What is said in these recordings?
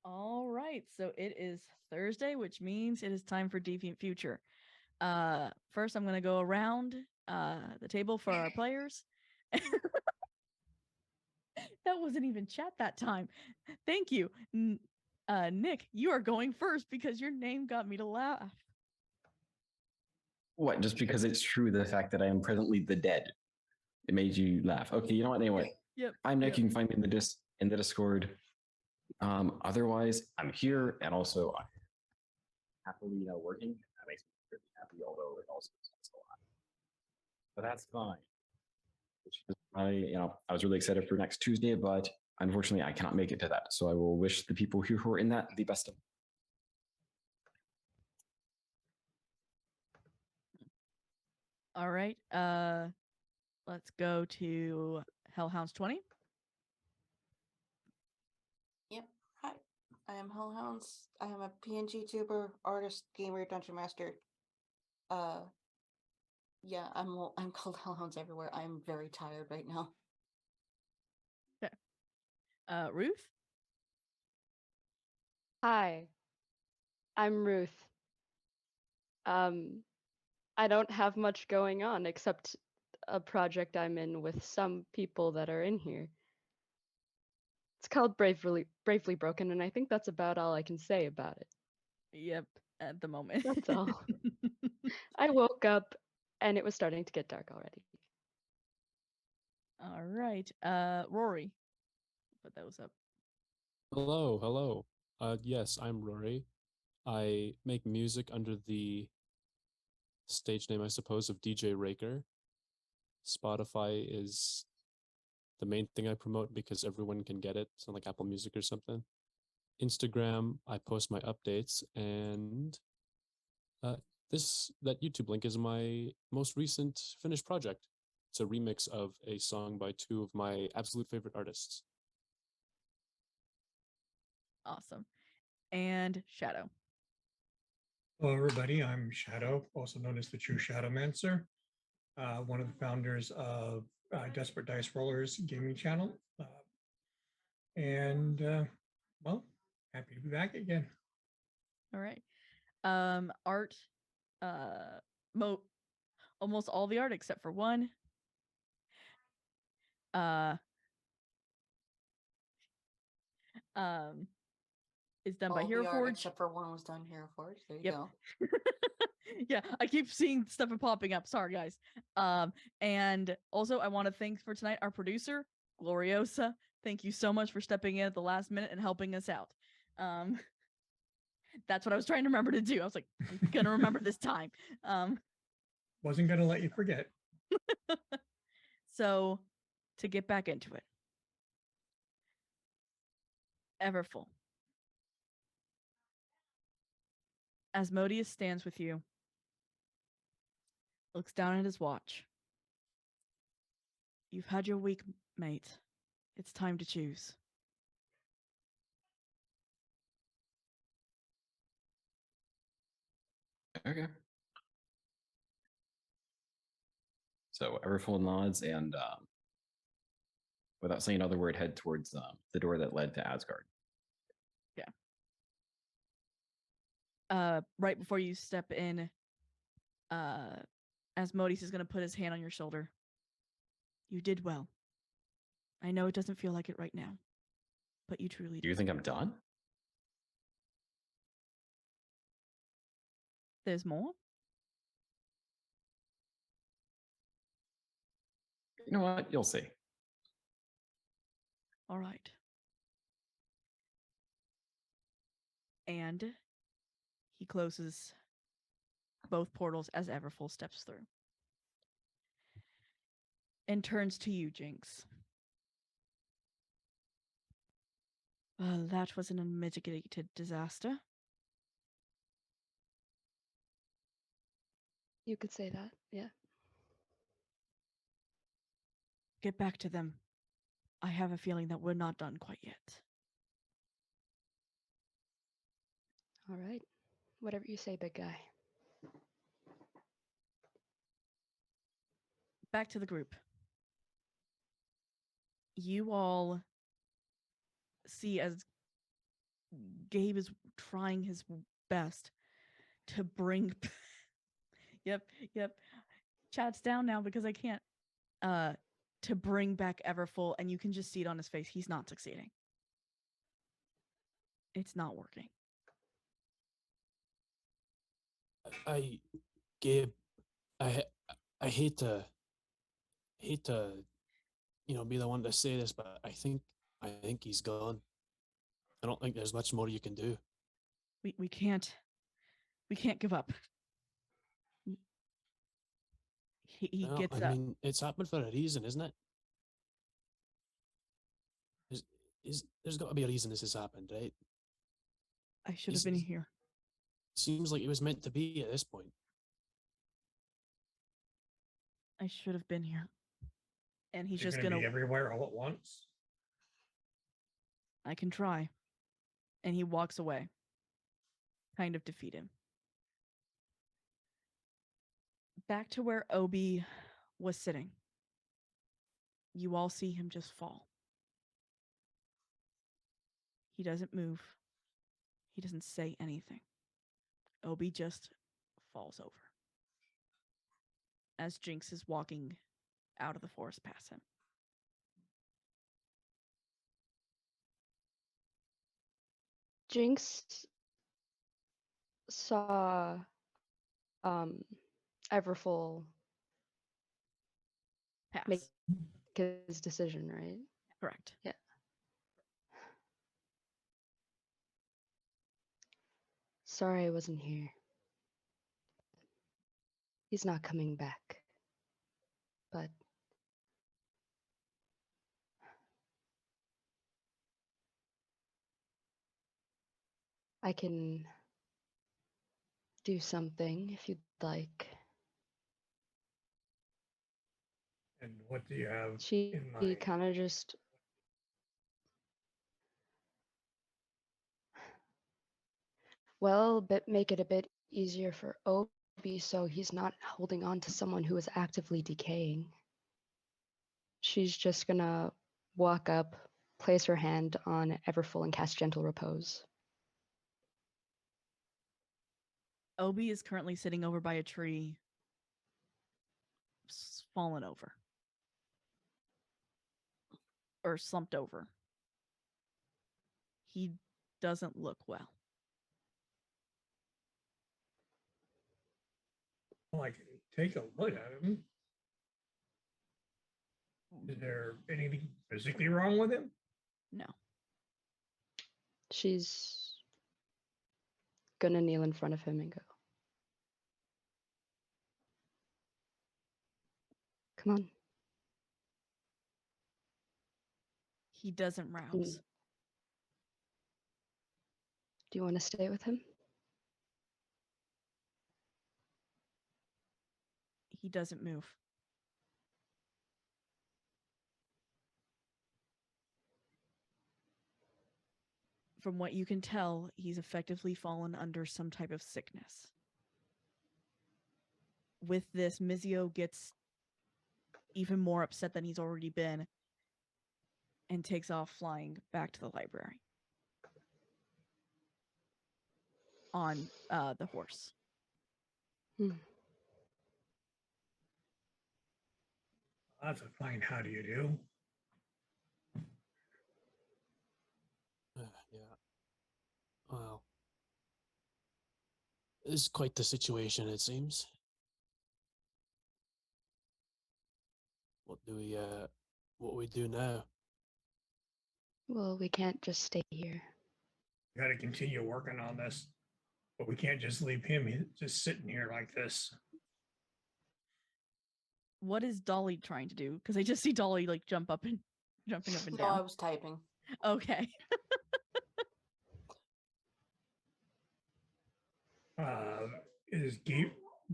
All right, so it is Thursday, which means it is time for Deviant Future. First, I'm going to go around the table for our players. That wasn't even chat that time. Thank you. Nick, you are going first because your name got me to laugh. What? Just because it's true, the fact that I am presently the dead, it made you laugh. Okay, you know what? Anyway, Yep. I'm Nick. You can find me in the Discord. Otherwise, I'm here, and also I'm happily working. That makes me pretty happy, although it also sucks a lot. But that's fine. I was really excited for next Tuesday, but unfortunately, I cannot make it to that. So I will wish the people here who are in that the best of. All right. Let's go to Hellhounds 20. Yep. Hi. I am Hellhounds. I am a PNG tuber, artist, gamer, dungeon master. Yeah, I'm called Hellhounds everywhere. I'm very tired right now. Okay. Ruth? Hi, I'm Ruth. I don't have much going on except a project I'm in with some people that are in here. It's called Bravely Broken, and I think that's about all I can say about it. Yep, at the moment. That's all. I woke up and it was starting to get dark already. All right. Rory. Put those up. Hello. Yes, I'm Rory. I make music under the stage name, I suppose, of DJ Raker. Spotify is the main thing I promote because everyone can get it, so like Apple Music or something. Instagram, I post my updates, and that YouTube link is my most recent finished project. It's a remix of a song by two of my absolute favorite artists. Awesome. And Shadow. Hello, everybody. I'm Shadow, also known as the True Shadowmancer, one of the founders of Desperate Dice Rollers gaming channel. Well, happy to be back again. All right. Art. Almost all the art except for one. Is done all by Hero the Forge. Except for one was done Hero Forge. There you go. Yeah, I keep seeing stuff popping up. Sorry, guys. And also I want to thank for tonight our producer, Gloriosa. Thank you so much for stepping in at the last minute and helping us out. That's what I was trying to remember to do. I was like, I'm gonna remember this time. Wasn't gonna let you forget. So, to get back into it, Everfull. Asmodeus stands with you, looks down at his watch. You've had your week, mate. It's time to choose. Okay. So Everfull nods and, without saying another word, head towards the door that led to Asgard. Yeah. Right before you step in, Asmodeus is going to put his hand on your shoulder. You did well. I know it doesn't feel like it right now, but you truly did. Do you think I'm done? There's more? You know what? You'll see. All right. And he closes both portals as Everfull steps through. And turns to you, Jinx. Well, that was an unmitigated disaster. You could say that, yeah. Get back to them. I have a feeling that we're not done quite yet. All right. Whatever you say, big guy. Back to the group. You all see as Gabe is trying his best to bring. Yep. Chat's down now because I can't. To bring back Everfull, and you can just see it on his face. He's not succeeding. It's not working. Gabe, I hate to, be the one to say this, but I think he's gone. I don't think there's much more you can do. We can't give up. He Well, gets I up. mean, it's happened for a reason, isn't it? There's got to be a reason this has happened, right? I should have been here. Seems like it was meant to be at this point. I should have been here. And he's You're just gonna gonna. be everywhere all at once. I can try. And he walks away. Kind of defeat him. Back to where Obi was sitting. You all see him just fall. He doesn't move. He doesn't say anything. Obi just falls over. As Jinx is walking out of the forest past him. Jinx saw Everfull Pass. make his decision, right? Correct. Yeah. Sorry I wasn't here. He's not coming back. But I can do something if you'd like. And what do you have She in mind? kind of just make it a bit easier for Obi so he's not holding on to someone who is actively decaying. She's just gonna walk up, place her hand on Everfull and cast Gentle Repose. Obi is currently sitting over by a tree, fallen over. Or slumped over. He doesn't look well. Well, I can take a look at him. Is there anything physically wrong with him? No. She's gonna kneel in front of him and go, "Come on." He doesn't rouse. Do you want to stay with him? He doesn't move. From what you can tell, he's effectively fallen under some type of sickness. With this, Mizio gets even more upset than he's already been and takes off flying back to the library on the horse. That's a fine how do you do. Yeah. Well, this is quite the situation, it seems. What do we do now? Well, we can't just stay here. We got to continue working on this, but we can't just leave him just sitting here like this. What is Dolly trying to do? Because I just see Dolly like jumping up and No, down. I was typing. Okay. Is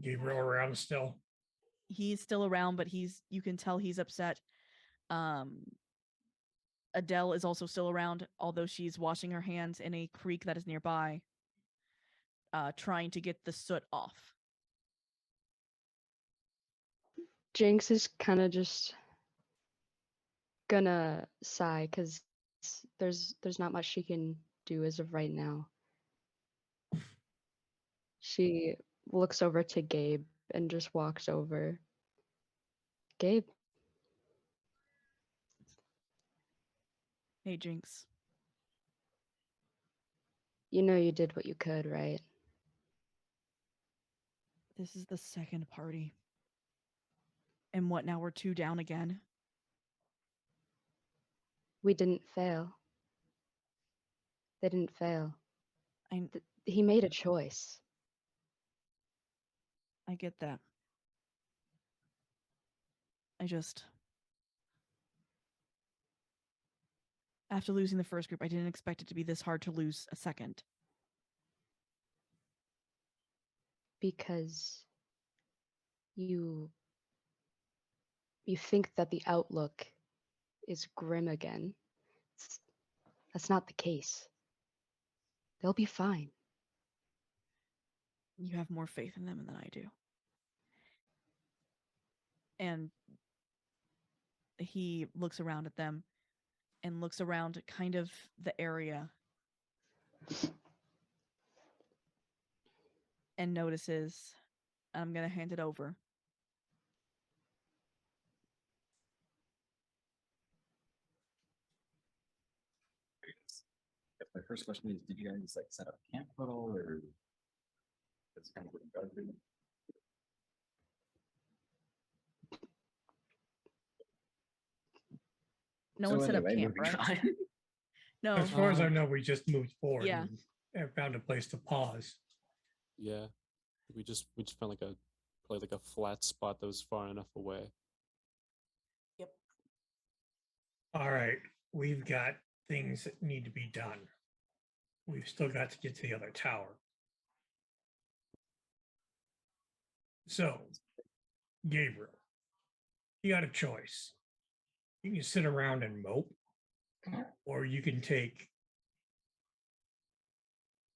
Gabriel around still? He's still around, but you can tell he's upset. Adele is also still around, although she's washing her hands in a creek that is nearby, trying to get the soot off. Jinx is kind of just gonna sigh because there's not much she can do as of right now. She looks over to Gabe and just walks over. Gabe, Hey, Jinx. you know you did what you could, right? This is the second party. And what, now we're 2 down again? We didn't fail. They didn't fail. I He made a choice. get that. I just... After losing the first group, I didn't expect it to be this hard to lose a second. Because you think that the outlook is grim again. That's not the case. They'll be fine. You have more faith in them than I do. And he looks around at them and looks around kind of the area and notices, I'm going to hand it over. My first question is, did you guys like set up camp at all, or that's kind of what you guys do? No So one set up anyway, camp, moving right? on. No. As far as I know, we just moved forward Yeah. and found a place to pause. Yeah, we just found like a probably like a flat spot that was far enough away. Yep. All right, we've got things that need to be done. We've still got to get to the other tower. So, Gabriel, you got a choice. You can sit around and mope, or you can take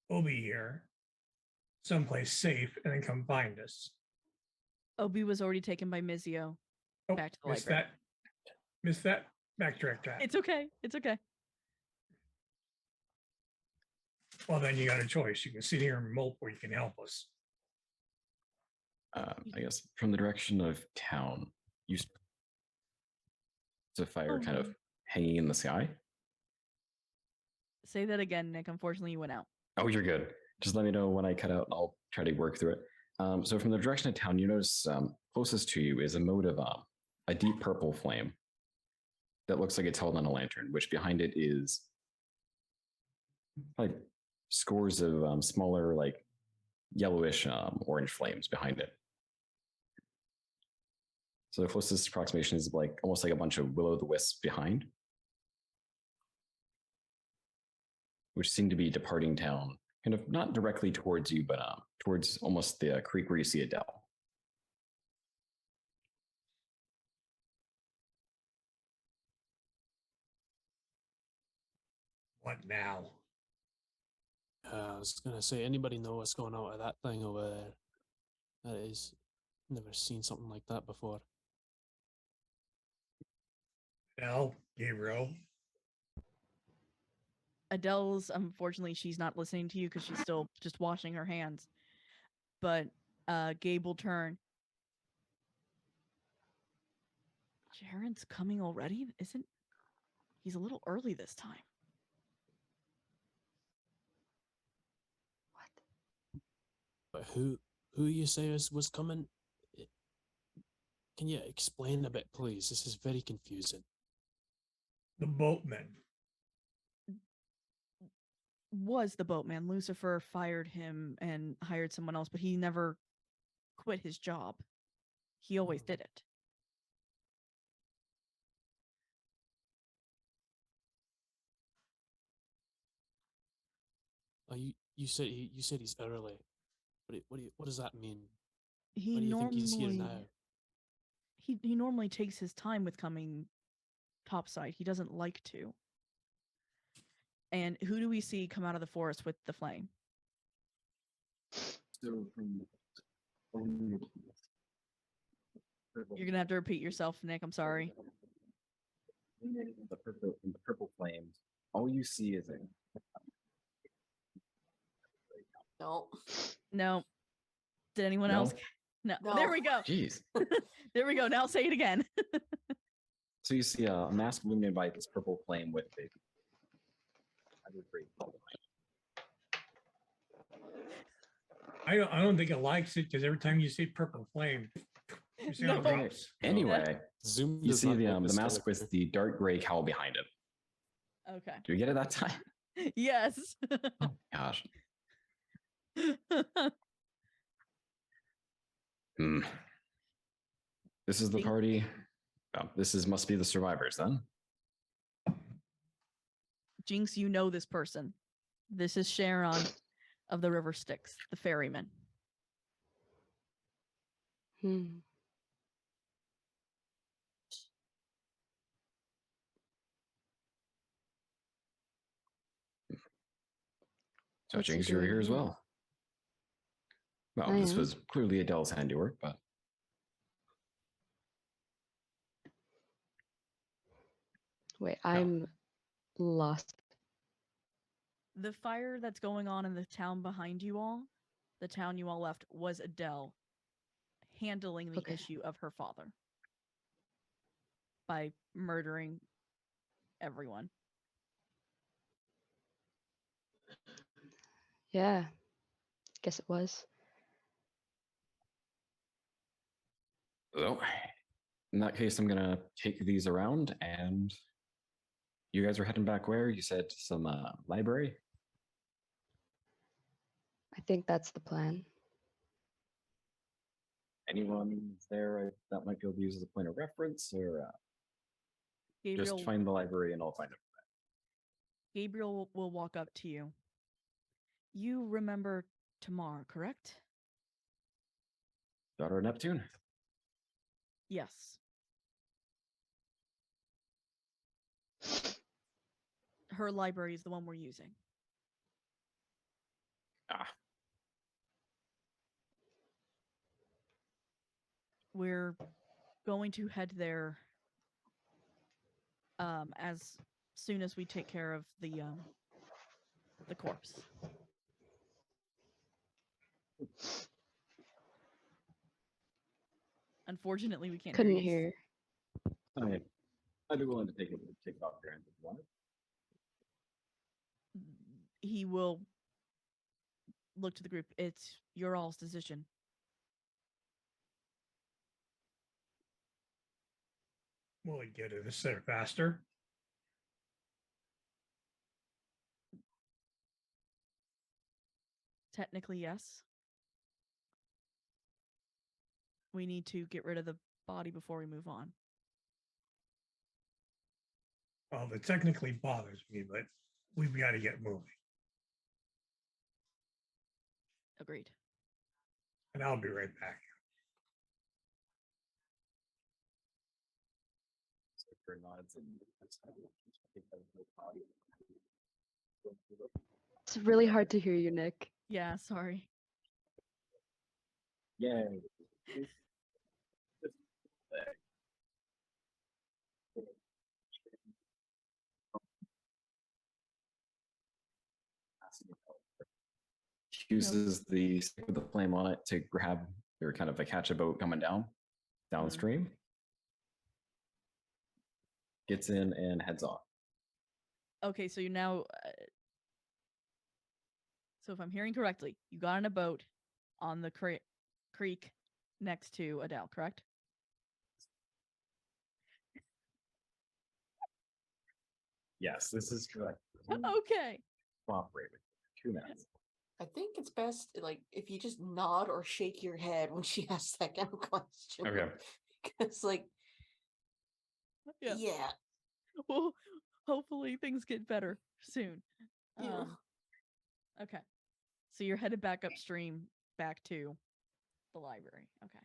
Obi here, someplace safe, and then come find us. Obi was already taken by Mizio. Oh, Back to the missed library. that. Missed that. Backtrack that. It's okay. It's okay. Well, then you got a choice. You can sit here and mope, or you can help us. I guess from the direction of town, you see a fire kind of hanging in the sky. Say that again, Nick. Unfortunately, you went out. Oh, you're good. Just let me know when I cut out. I'll try to work through it. So from the direction of town, you notice closest to you is a mote of a deep purple flame that looks like it's held on a lantern, which behind it is like scores of smaller, like yellowish orange flames behind it. So the closest approximation is like almost like a bunch of will-o'-the-wisps behind, which seem to be departing town, kind of not directly towards you, but towards almost the creek where you see Adele. What now? I was gonna say, anybody know what's going on with that thing over there? That is, never seen something like that before. Well, Gabriel, Adele's, unfortunately, she's not listening to you because she's still just washing her hands. But Gabe will turn. Jaren's coming already? Isn't... He's a little early this time. What? But who you say was coming? Can you explain a bit, please? This is very confusing. the boatman. Was the boatman. Lucifer fired him and hired someone else, but he never quit his job. He always did it. You said he's early. What does that mean? He Why do you think he's here normally now? he normally takes his time with coming topside. He doesn't like to. And who do we see come out of the forest with the flame? So You're gonna have to repeat yourself, Nick. I'm sorry. the purple flames, all you see is No. No. Did anyone No? else? No. No. There we go. Jeez. There we go. Now say it again. So you see a mask illuminated by this purple flame with a other great ball behind I don't think it likes it because every time you say purple flame, you see No. it drops. So- Anyway, Zoom you does see not the like this mask character. with the dark gray cowl behind it. Okay. Do you get it that time? Yes. Oh gosh. Hmm. This is the Think- party. Oh, must be the survivors then. Jinx, you know this person. This is Sharon of the River Styx, the ferryman. Hmm. So What's he Jinx, you're doing here as here? well. Well, I this am. was clearly Adele's handiwork, but Wait, I'm lost. The fire that's going on in the town behind you all, the town you all left, was Adele handling the Okay. issue of her father by murdering everyone. Yeah. Guess it was. so in that case, I'm gonna take these around, and you guys are heading back where? You said some library. I think that's the plan. Anyone there that might be able to use as a point of reference, or Gabriel, just find the library and I'll find it. Gabriel will walk up to you. You remember Tamar, correct? Daughter of Neptune. Yes. Her library is the one we're using. Ah, We're going to head there as soon as we take care of the corpse. Unfortunately, we can't Couldn't hear you. hear. I'd be willing to take it off your hands if you wanted. He will look to the group. It's your all's decision. Will it get to the center faster? Technically, yes. We need to get rid of the body before we move on. Well, it technically bothers me, but we've got to get moving. Agreed. And I'll be right back. So for nods and It's really hard to hear you, Nick. Yeah, sorry. Yay. Uses the stick with the flame on it to grab or kind of catch a boat coming downstream. Gets in and heads off. Okay, so you now. So if I'm hearing correctly, you got on a boat on the creek next to Adele, correct? Yes, this is correct. Okay. Cooperate with 2 minutes. I think it's best like if you just nod or shake your head when she asks that kind of question. Okay. Because like yeah. Well, hopefully things get better soon. Yeah. Okay. So you're headed back upstream, back to the library. Okay.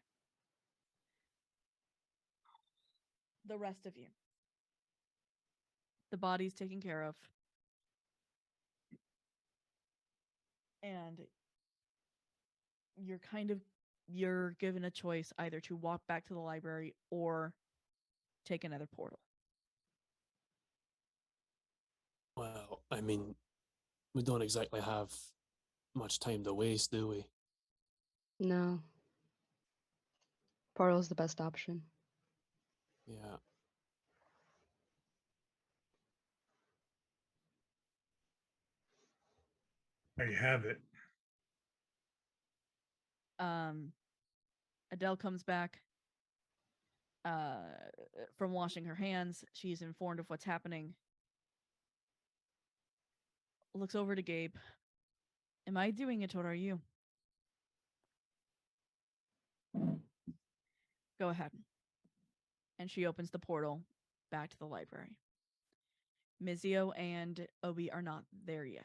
The rest of you. The body's taken care of. And you're given a choice either to walk back to the library or take another portal. Well, I mean, we don't exactly have much time to waste, do we? No. Portal's the best option. Yeah. There you have it. Adele comes back from washing her hands. She's informed of what's happening. Looks over to Gabe. Am I doing it or are you? Go ahead. And she opens the portal back to the library. Mizio and Obi are not there yet.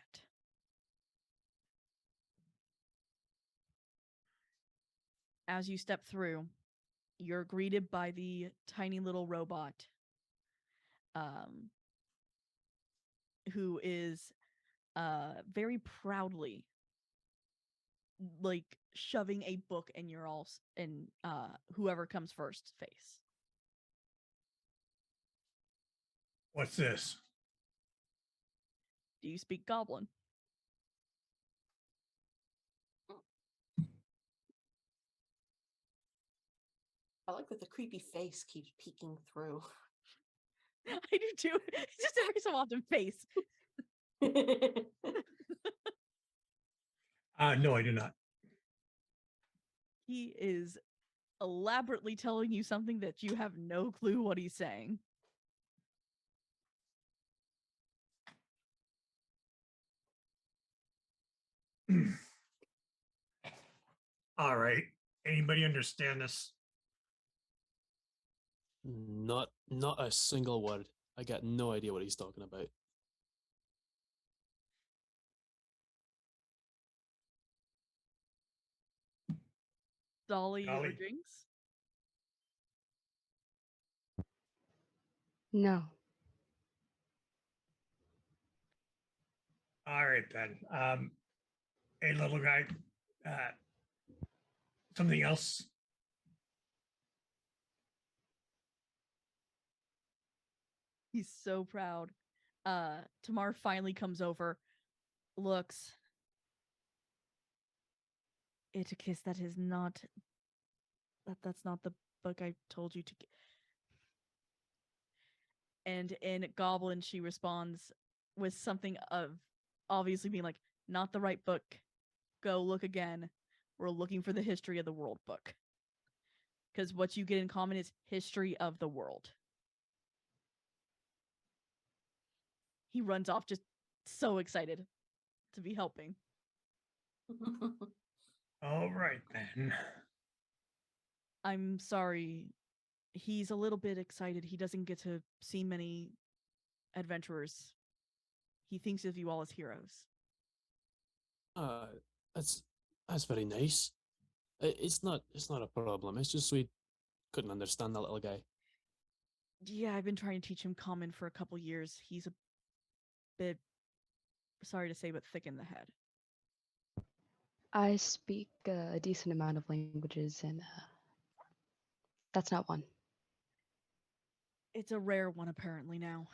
As you step through, you're greeted by the tiny little robot who is very proudly like shoving a book in your all's in whoever comes first face. What's this? Do you speak Goblin? I like that the creepy face keeps peeking through. I do too. It's just every so often face. No, I do not. He is elaborately telling you something that you have no clue what he's saying. All right. Anybody understand this? Not a single word. I got no idea what he's talking about. Dolly or Dolly. Jinx? No. All right then. Hey, little guy. Something else. He's so proud. Tamar finally comes over, looks. It's a kiss that is not. That's not the book I told you to. And in Goblin, she responds with something of obviously being like, "Not the right book. Go look again. We're looking for the history of the world book." Because what you get in common is history of the world. He runs off just so excited to be helping. All right then. I'm sorry. He's a little bit excited. He doesn't get to see many adventurers. He thinks of you all as heroes. Uh, that's very nice. It's not a problem. It's just we couldn't understand that little guy. Yeah, I've been trying to teach him common for a couple years. He's a bit, sorry to say, but thick in the head. I speak a decent amount of languages, and that's not one. It's a rare one, apparently, now.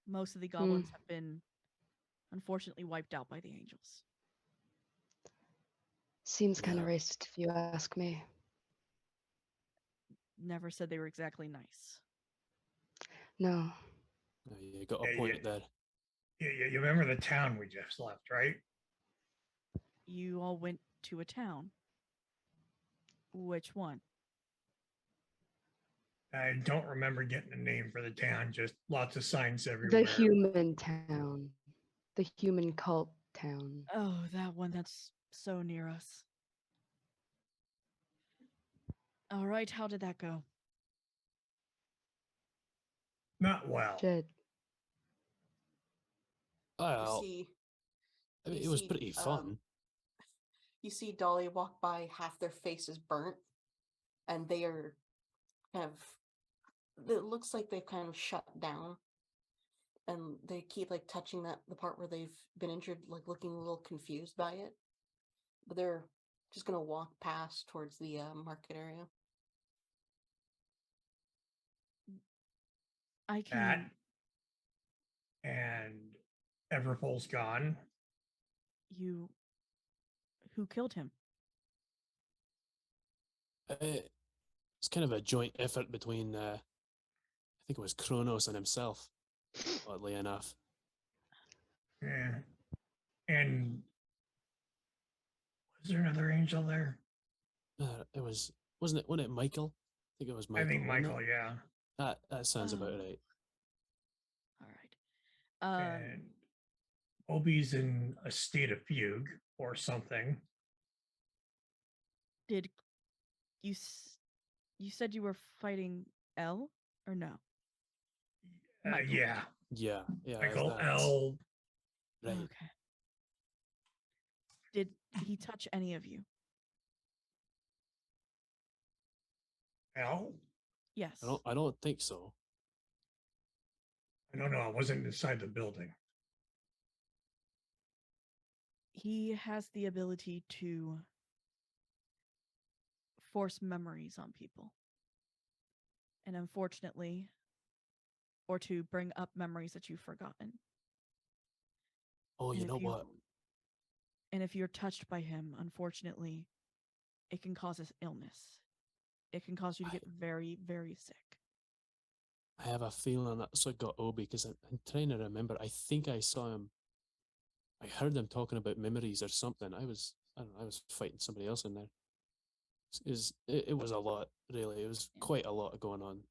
Most of the goblins have been, unfortunately, wiped out by the angels. Seems kind of Yeah. racist if you ask me. Never said they were exactly nice. No. You got a Yeah, point yeah. there. You remember the town we just left, right? You all went to a town. Which one? I don't remember getting a name for the town, just lots of signs The everywhere. human town. The human cult town. Oh, that one that's so near us. All right, how did that go? Not well. Shit. Well, I mean, you it was see, pretty fun. You see Dolly walk by, half their face is burnt, and they are kind of, it looks like they've kind of shut down. And they keep like touching the part where they've been injured, like looking a little confused by it. But they're just gonna walk past towards the market area. I can. That and Everpole's gone. You who killed him? It's kind of a joint effort between, I think it was Kronos and himself, oddly enough. Yeah. And was there another angel there? It was, wasn't it Michael? I think it was Michael. I think wasn't it? Michael, yeah. That sounds about Oh. right. All right. And Obi's in a state of fugue or something. Did you said you were fighting L or no? Michael. Yeah. Yeah, Michael that's L. right. Okay. Did he touch any of you? L? Yes. I don't think so. I don't know. I wasn't inside the building. He has the ability to force memories on people. And unfortunately, or to bring up memories that you've forgotten. Oh, And you if know what? And if you're touched by him, unfortunately, it can cause us illness. It can cause you to get very, very sick. I have a feeling that's what got Obi, because I'm trying to remember. I think I saw him. I heard him talking about memories or something. I don't know, I was fighting somebody else in there. It was a lot, really. It was quite a lot going on.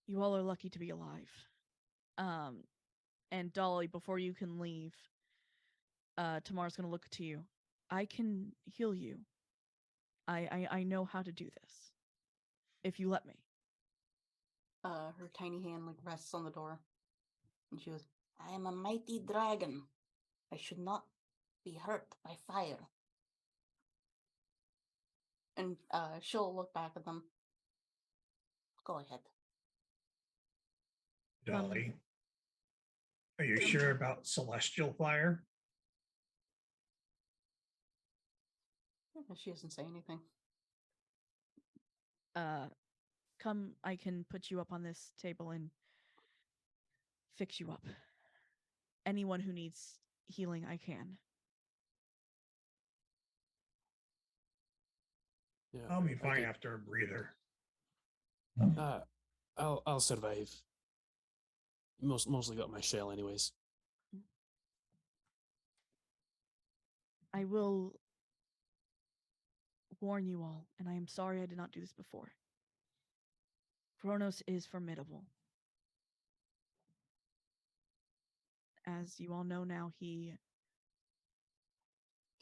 You all are lucky to be alive. And Dolly, before you can leave, Tamar's gonna look to you. I can heal you. I know how to do this. If you let me. Her tiny hand like rests on the door, and she goes, "I am a mighty dragon. I should not be hurt by fire." And she'll look back at them. Go ahead. Dolly. Are you sure about celestial fire? She doesn't say anything. Come, I can put you up on this table and fix you up. Anyone who needs healing, I can. Yeah, I'll be I fine get- after a breather. I'll survive. Mostly got my shell, anyways. I will warn you all, and I am sorry I did not do this before. Kronos is formidable. As you all know now, he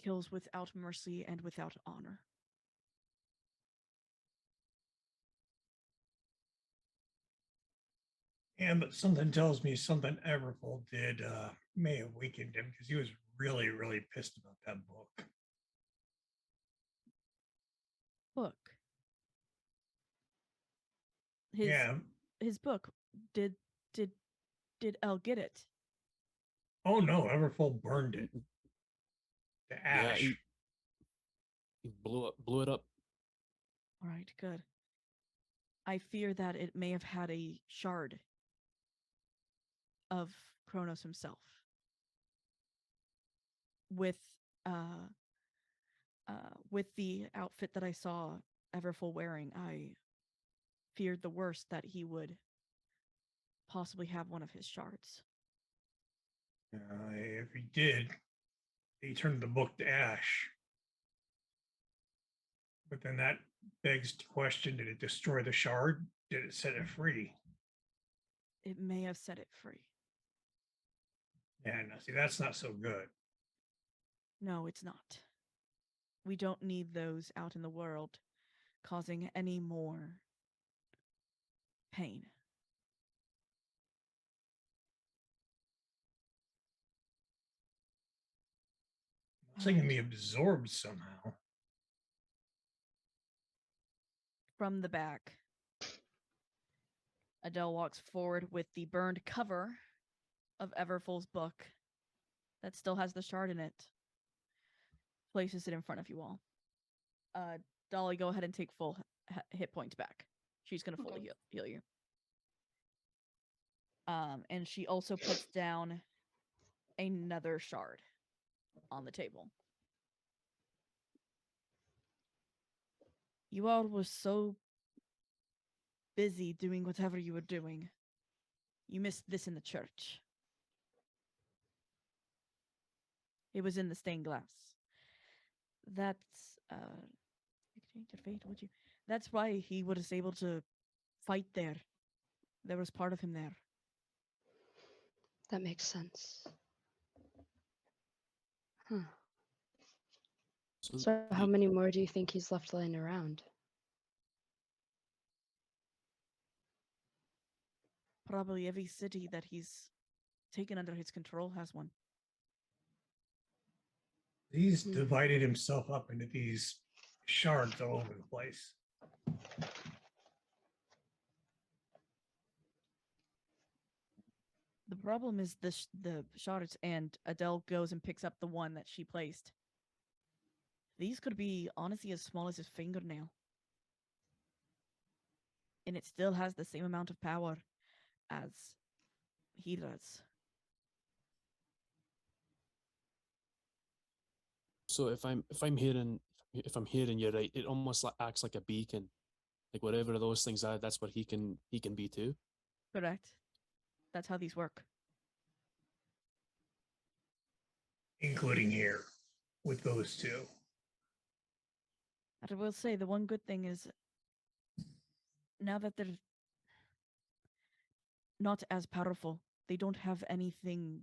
kills without mercy and without honor. Yeah, but something tells me something Everfold did may have weakened him because he was really, really pissed about that book. Book. His book. Did Elle get it? Oh no, Everfold burned it to Yeah, ash. he blew it up. All right, good. I fear that it may have had a shard of Kronos himself. With the outfit that I saw Everfull wearing, I feared the worst, that he would possibly have one of his shards. If he did, he turned the book to ash. But then that begs the question, did it destroy the shard? Did it set it free? It may have set it free. Yeah, no, see, that's not so good. No, it's not. We don't need those out in the world causing any more pain. It's like it can be absorbed somehow. From the back, Adele walks forward with the burned cover of Everfull's book that still has the shard in it. Places it in front of you all. Dolly, go ahead and take full hit points back. She's gonna fully heal you. And she also puts down another shard on the table. You all were so busy doing whatever you were doing. You missed this in the church. It was in the stained glass. That's exchange your fate, would you? That's why he was able to fight there. There was part of him there. That makes sense. Huh. So how many more do you think he's left lying around? Probably every city that he's taken under his control has one. He's divided himself up into these shards all over the place. The problem is the shards, and Adele goes and picks up the one that she placed. These could be honestly as small as his fingernail. And it still has the same amount of power as he does. So if I'm hearing you right, it almost like acts like a beacon. Like whatever those things are, that's what he can be too. Correct. That's how these work. Including here with those two. But I will say the one good thing is now that they're not as powerful, they don't have anything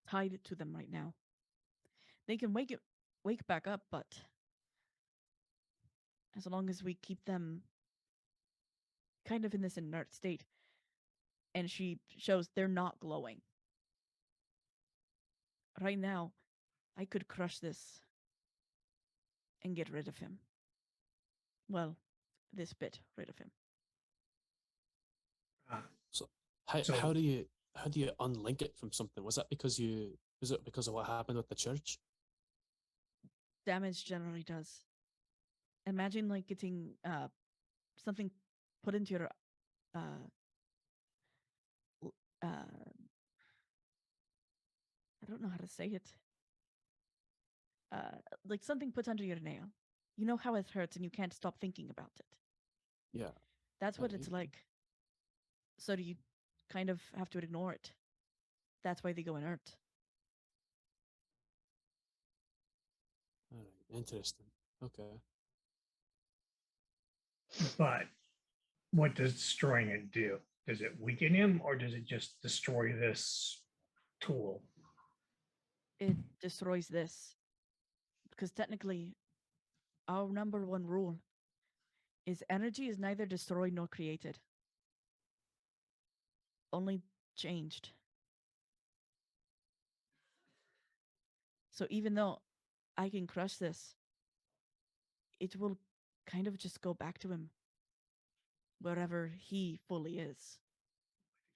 tied to them right now. They can wake back up, but as long as we keep them kind of in this inert state, and she shows they're not glowing. Right now, I could crush this and get rid of him. Well, this bit rid of him. So how do you unlink it from something? Was it because of what happened with the church? Damage generally does. Imagine like getting something put into your I don't know how to say it. Like something put under your nail. You know how it hurts and you can't stop thinking about it. Yeah. That's what it's like. So do you kind of have to ignore it. That's why they go inert. All right. Interesting. Okay. But what does destroying it do? Does it weaken him or does it just destroy this tool? It destroys this. Because technically, our number one rule is energy is neither destroyed nor created. Only changed. So even though I can crush this, it will kind of just go back to him wherever he fully is.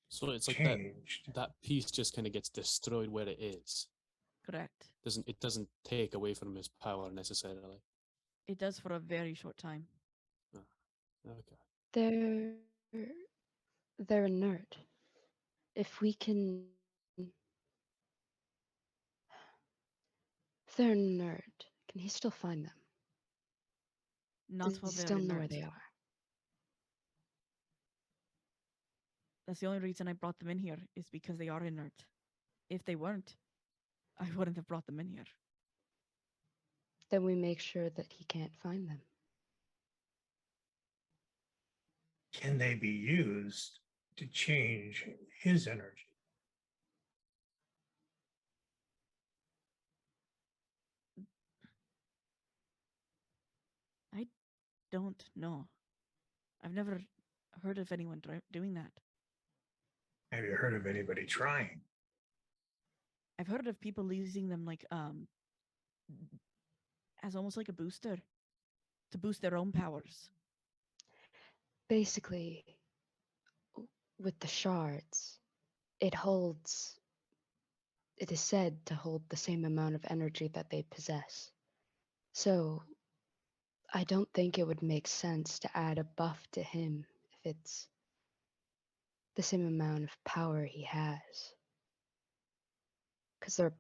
So it's like Changed. that piece just kind of gets destroyed where it is. Correct. It doesn't take away from his power necessarily. It does for a very short time. Oh, okay. They're inert. If they're inert, can he still find them? Not Does while he they're still know where inert. they are? That's the only reason I brought them in here, is because they are inert. If they weren't, I wouldn't have brought them in here. Then we make sure that he can't find them. Can they be used to change his energy? I don't know. I've never heard of anyone doing that. Have you heard of anybody trying? I've heard of people using them like as almost like a booster to boost their own powers. Basically, with the shards, it is said to hold the same amount of energy that they possess. So I don't think it would make sense to add a buff to him if it's the same amount of power he has. Because they're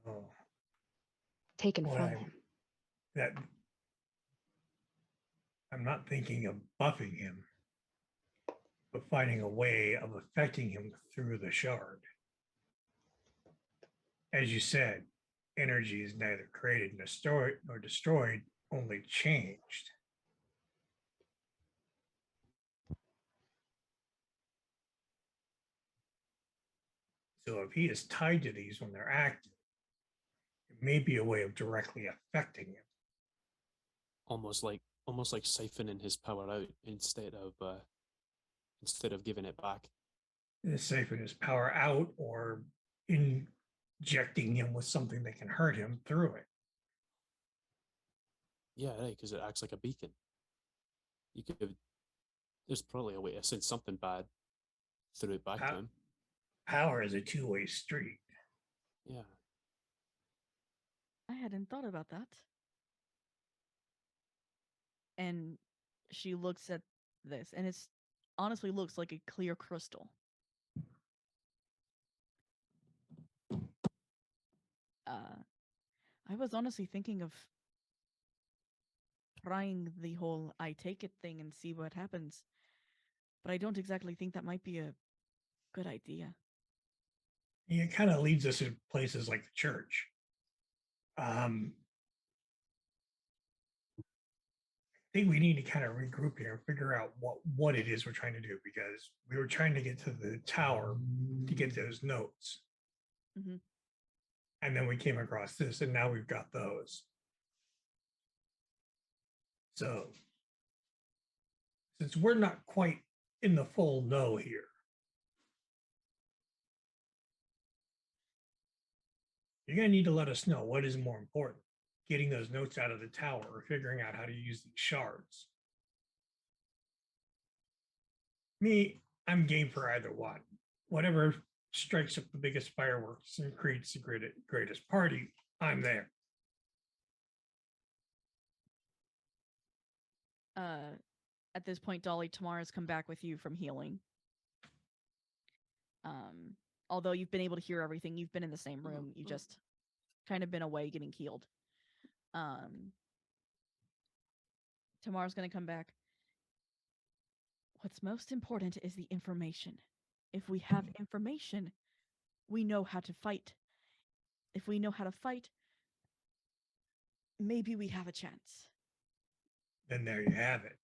taken from him. That I'm not thinking of buffing him, but finding a way of affecting him through the shard. As you said, energy is neither created nor destroyed, only changed. So if he is tied to these when they're active, it may be a way of directly affecting him. Almost like siphoning his power out instead of giving it back. It's siphon his power out or injecting him with something that can hurt him through it. Yeah, right, because it acts like a beacon. You could. There's probably a way to send something bad through it back to him. Power is a two-way street. Yeah. I hadn't thought about that. And she looks at this, and it's honestly looks like a clear crystal. I was honestly thinking of trying the whole I take it thing and see what happens. But I don't exactly think that might be a good idea. It kind of leads us to places like the church. I think we need to kind of regroup here and figure out what it is we're trying to do, because we were trying to get to the tower to get those notes. Mm-hmm. And then we came across this, and now we've got those. So, since we're not quite in the full know here, you're going to need to let us know what is more important, getting those notes out of the tower or figuring out how to use these shards. Me, I'm game for either one. Whatever strikes up the biggest fireworks and creates the greatest party, I'm there. At this point, Dolly, Tamara's come back with you from healing. Although you've been able to hear everything, you've been in the same room. You just kind of been away getting healed. Tamara's going to come back. What's most important is the information. If we have information, we know how to fight. If we know how to fight, maybe we have a chance. Then there you have it.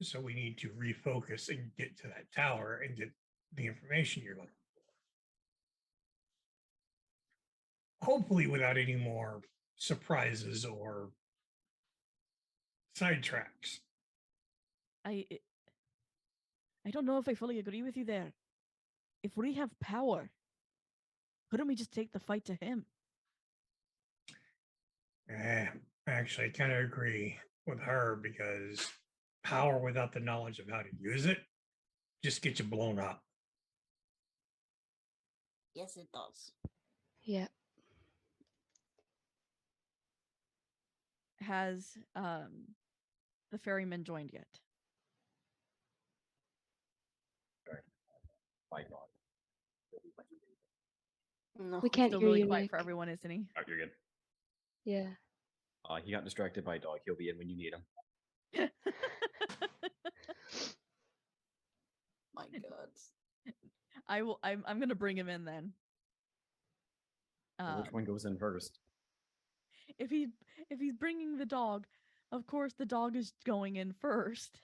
So we need to refocus and get to that tower and get the information you're looking for. Hopefully without any more surprises or sidetracks. I don't know if I fully agree with you there. If we have power, couldn't we just take the fight to him? Actually, I kind of agree with her, because power without the knowledge of how to use it just gets you blown up. Yes, it does. Yeah. Has the ferryman joined yet? My God. No. We can't Still hear really you, quiet Nick. for everyone, isn't he? Oh, you're good. Yeah. He got distracted by a dog. He'll be in when you need him. My God. I'm gonna bring him in then. Which one goes in first? If he's bringing the dog, of course the dog is going in first.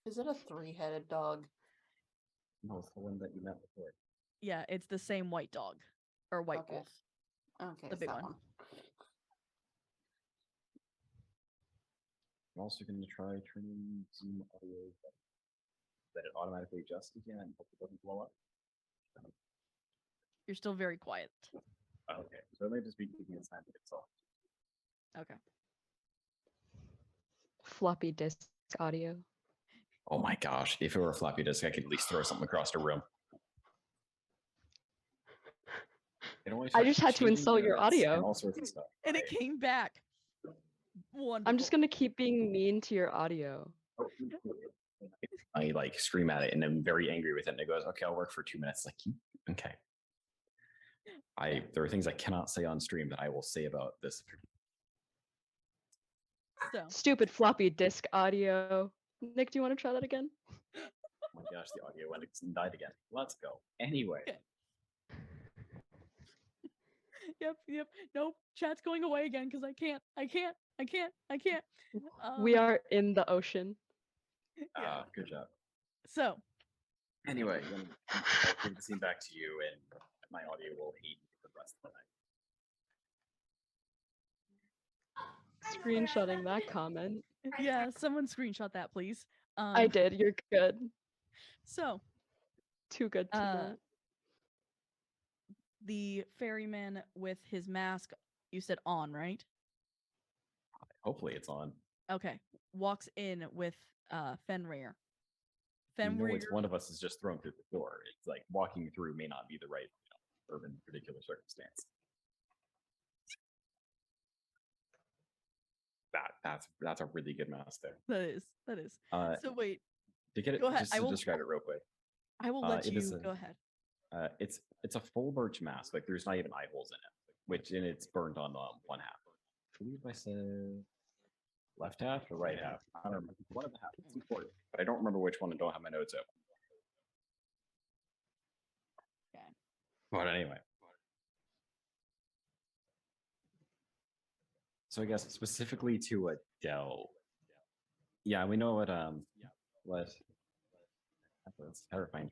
Is it a three-headed dog? No, it's the one that you met before. Yeah, it's the same white dog or white Okay. wolf. Okay, The it's big that one. I'm also going to try turning some audio that it automatically adjusts again and hope it doesn't blow up. You're still very quiet. Okay, so it might just be keeping its time to itself. Okay. Floppy disk audio. Oh my gosh, if it were a floppy disk, I could at least throw something across the room. I just had to install your audio. And all sorts of stuff. And it came back. Wonderful. I'm just gonna keep being mean to your audio. I like scream at it and I'm very angry with it. And it goes, okay, I'll work for 2 minutes. Like, okay. There are things I cannot say on stream that I will say about this. So Stupid floppy disk audio. Nick, do you want to try that again? Oh my gosh, the audio went and died again. Let's go. Anyway, Okay. Yep. Nope. Chat's going away again because I can't. We are in the ocean. Yeah. good job. So Anyway, I'll give the scene back to you, and my audio will hate you for the rest of the night. Screenshotting that comment. yeah, someone screenshot that, please. I did. You're good. So Too good to not. the ferryman with his mask, you said on, right? Hopefully, it's on. Okay. Walks in with Fenrir. You know, Fenrir. it's one of us is just thrown through the door. It's like walking through may not be the right urban particular circumstance. That's a really good mouse there. That is. So wait, To get it, go ahead. just to describe it real quick. I will let it you is go ahead. It's a full birch mask. Like there's not even eye holes in it, which and it's burned on one half. I believe I said left half or right half. I don't remember. One of the half. It's important, but I don't remember which one. I don't have my notes open. Okay. But anyway. So I guess specifically to Adele. Yeah, we know what that's terrifying.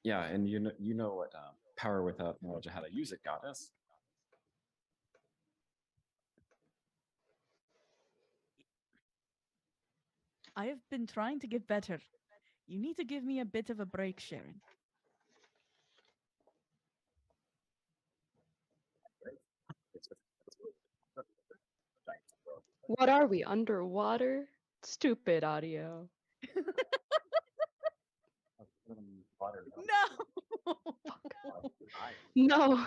Yeah, and you know what power without knowledge of how to use it got us. I have been trying to get better. You need to give me a bit of a break, Sharon. What are we, underwater? Stupid audio. No. No.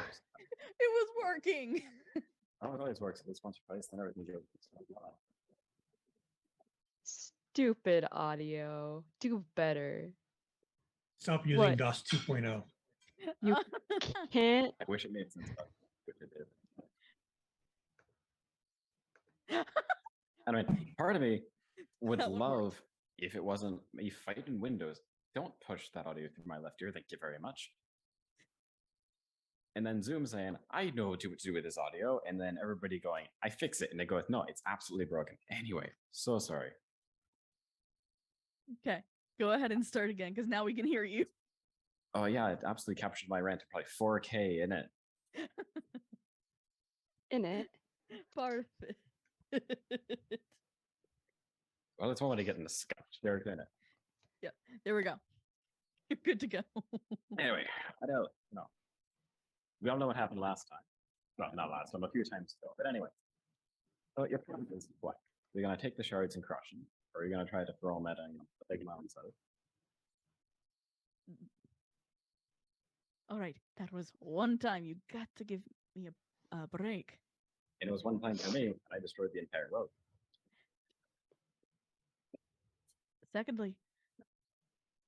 It was working. Oh, it always works at least once or twice, then everything goes. Stupid audio. Do better. Stop using What? DOS 2.0. You can't. I wish it made sense, but it did. I mean, part of me would That would work. love if it wasn't me fighting Windows. Don't push that audio through my left ear. Thank you very much. And then Zoom saying, I know what to do with this audio. And then everybody going, I fix it. And they go, no, it's absolutely broken. Anyway, so sorry. Okay. Go ahead and start again because now we can hear you. Oh, yeah, it absolutely captured my rant to probably 4K in it. In it. Perfect. Well, it's one way to get in the scotch there in it. Yeah, there we go. You're good to go. Anyway, I don't know. We all know what happened last time. Well, not last time, a few times ago. But anyway, so your plan is what? You're going to take the shards and crush them, or you're going to try to throw them at a big mountainside. All right, that was one time. You got to give me a break. And it was one time for me, and I destroyed the entire road. Secondly,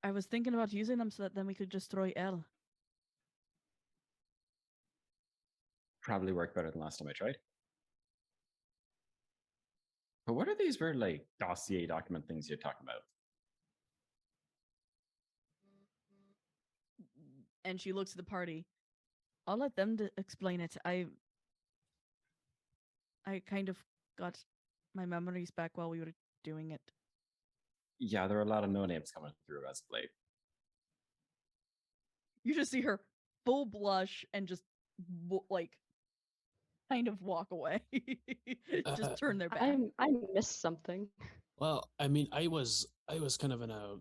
I was thinking about using them so that then we could destroy L. Probably worked better than last time I tried. But what are these weird, like, dossier document things you're talking about? And she looks at the party. I'll let them explain it. I kind of got my memories back while we were doing it. Yeah, there are a lot of no names coming through as of late. You just see her full blush and just like kind of walk away. Just turn their back. I missed something. Well, I mean, I was kind of in a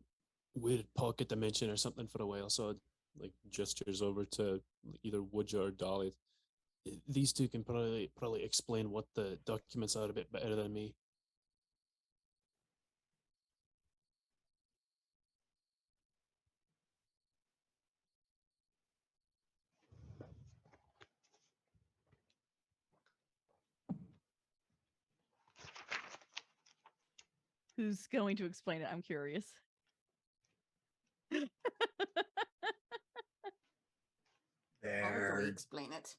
weird pocket dimension or something for a while, so I'd, like gestures over to either Wooja or Dolly. These two can probably explain what the documents are a bit better than me. Who's going to explain it? I'm curious. I'll There explain it.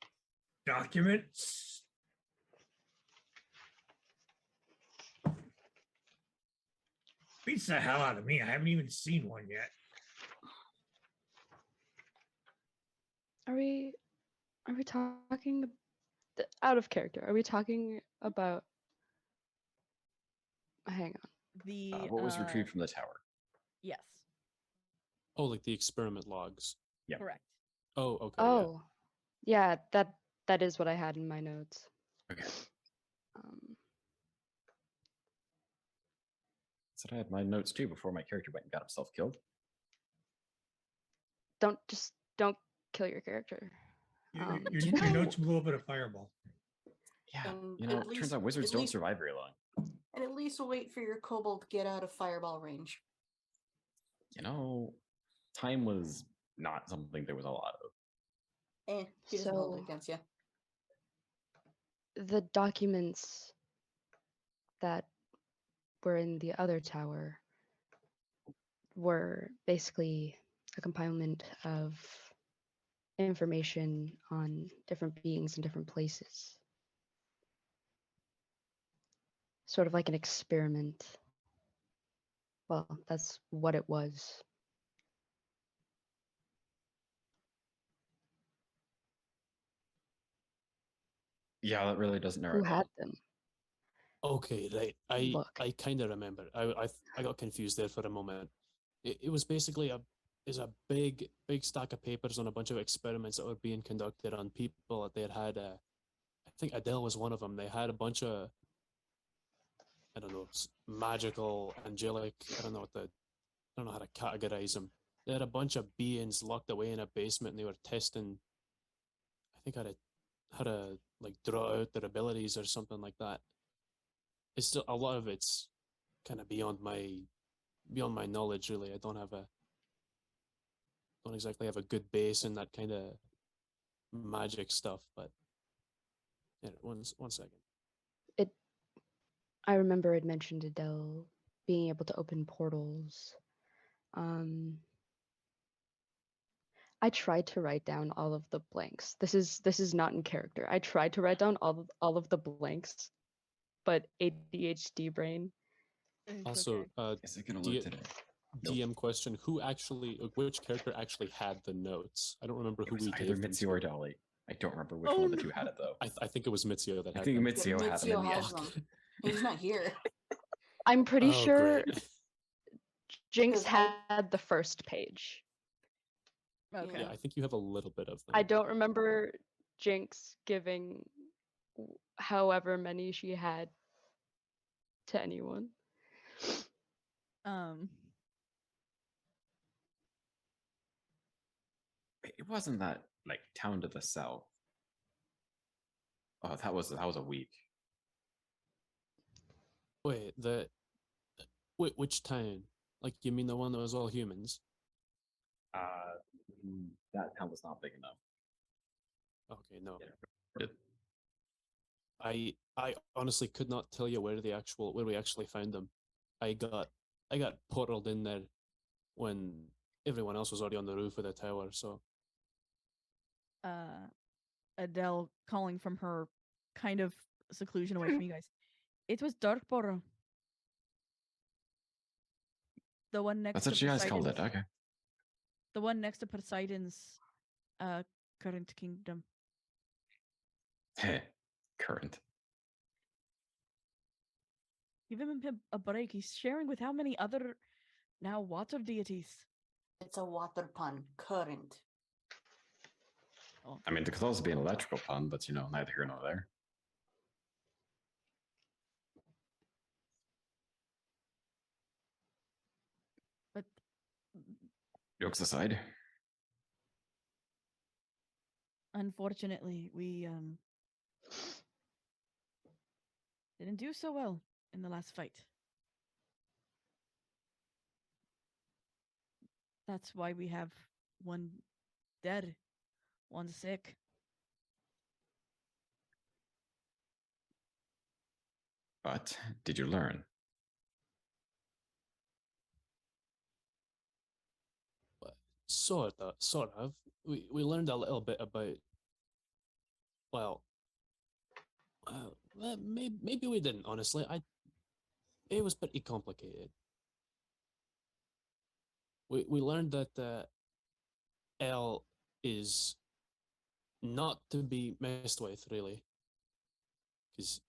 documents. Beats the hell out of me. I haven't even seen one yet. Are we talking out of character? Are we talking about hang on. The What was retrieved from the tower? Yes, Oh, like the experiment logs. Yep. correct. Oh, okay. Oh. Yeah, that is what I had in my notes. Okay. Um, So I had my notes too before my character went and got himself killed. don't kill your character. Your, you your know- notes blew up at a fireball. Yeah, And you know, at turns least- out wizards at don't least- survive very long. And at least wait for your kobold to get out of fireball range. You know, time was not something there was a lot of. He doesn't hold it So- against you. The documents that were in the other tower were basically a compilement of information on different beings in different places. Sort of like an experiment. Well, that's what it was. Yeah, that really doesn't narrow Who it had down. them? Okay, right. Look. I kind of remember. I got confused there for a moment. It was basically a big stack of papers on a bunch of experiments that were being conducted on people that they had. I think Adele was one of them. They had a bunch of, I don't know, magical, angelic. I don't know how to categorize them. They had a bunch of beings locked away in a basement, and they were testing. I think how to like draw out their abilities or something like that. It's still a lot of it's kind of beyond my knowledge. Really, I don't exactly have a good base in that kind of magic stuff. But yeah, one second. I remember it mentioned Adele being able to open portals. I tried to write down all of the blanks. This is not in character. I tried to write down all of the blanks, but ADHD brain. It's Also, okay. Is it gonna Do load you- today? Nope. DM question: which character actually had the notes? I don't remember It who was we either gave them Mitzi to. or Dolly. I don't remember which Oh, one of the two had it though. I think it was Mitsio that I had think them. Mitsio had them in Mitsio the has end. them. He's not here. I'm pretty Oh, sure great. Jinx 'Cause I- had the first page. Okay. Yeah, I think you have a little bit of them. I don't remember Jinx giving however many she had to anyone. It wasn't that like town to the south. Oh, that was a week. Wait, which town? Like, you mean the one that was all humans? That town was not big enough. Okay, no. It- I honestly could not tell you where we actually found them. I got portaled in there when everyone else was already on the roof of the tower. So Adele calling from her kind of seclusion away from you guys. It was Darkborough. The one next That's to what you guys called it. Poseidon's- Okay. The one next to Poseidon's current kingdom. Heh. Current. Give him a break. He's sharing with how many other now water deities? It's a water pun. Current. I mean, it could also be an electrical pun, but you know, neither here nor there. But Jokes aside. unfortunately, we didn't do so well in the last fight. That's why we have one dead, one sick. But did you learn? sort of. We learned a little bit about. Well, maybe we didn't. Honestly, it was pretty complicated. we learned that L is not to be messed with, really, because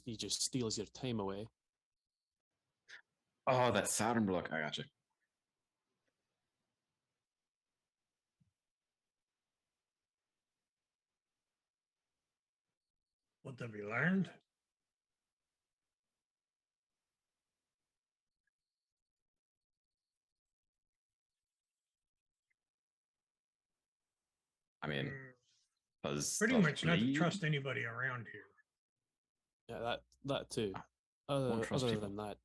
he just steals your time away. Oh, that Saturn block. I gotcha. What have we learned? I mean, Mm, does Pretty stuff much not to bleed? trust anybody around here. Yeah, that too. Won't trust Other people. than that,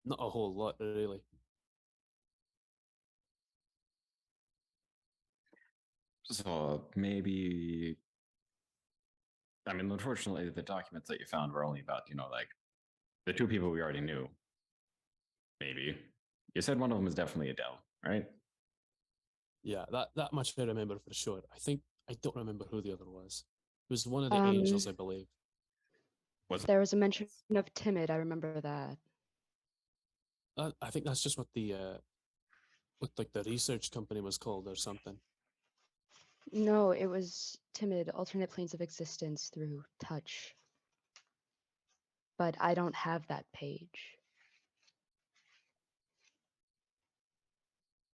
not a whole lot, really. So maybe, I mean, unfortunately, the documents that you found were only about, like the two people we already knew. Maybe. You said one of them was definitely Adele, right? Yeah, that much I remember for sure. I don't remember who the other was. It was one of the Um, angels, I believe. Was There was a mention of timid. I remember that. I think that's just what like the research company was called or something. No, it was timid. Alternate planes of existence through touch. But I don't have that page.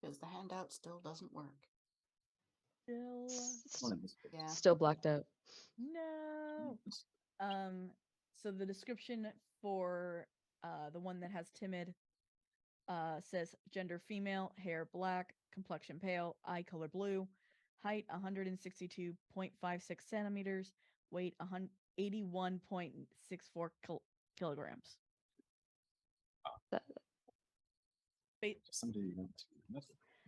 Because the handout still doesn't work. Still, one of these? Yeah. Still blacked out. no. So the description for the one that has timid says gender female, hair black, complexion pale, eye color blue, height 162.56 centimeters, weight 81.64 kilograms. That- Somebody went to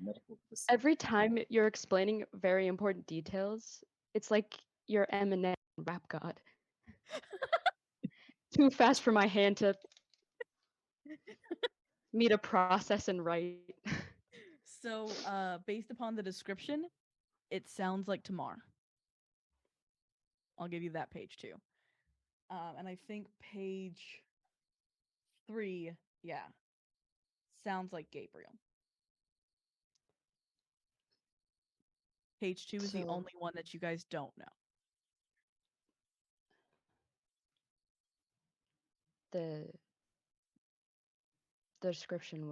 medical. Every time you're explaining very important details, it's like you're Eminem, rap god. Too fast for my hand to me to process and write. So, based upon the description, it sounds like Tamar. I'll give you that page too. And I think page 3, yeah, sounds like Gabriel. Page 2 is the So- only one that you guys don't know. the description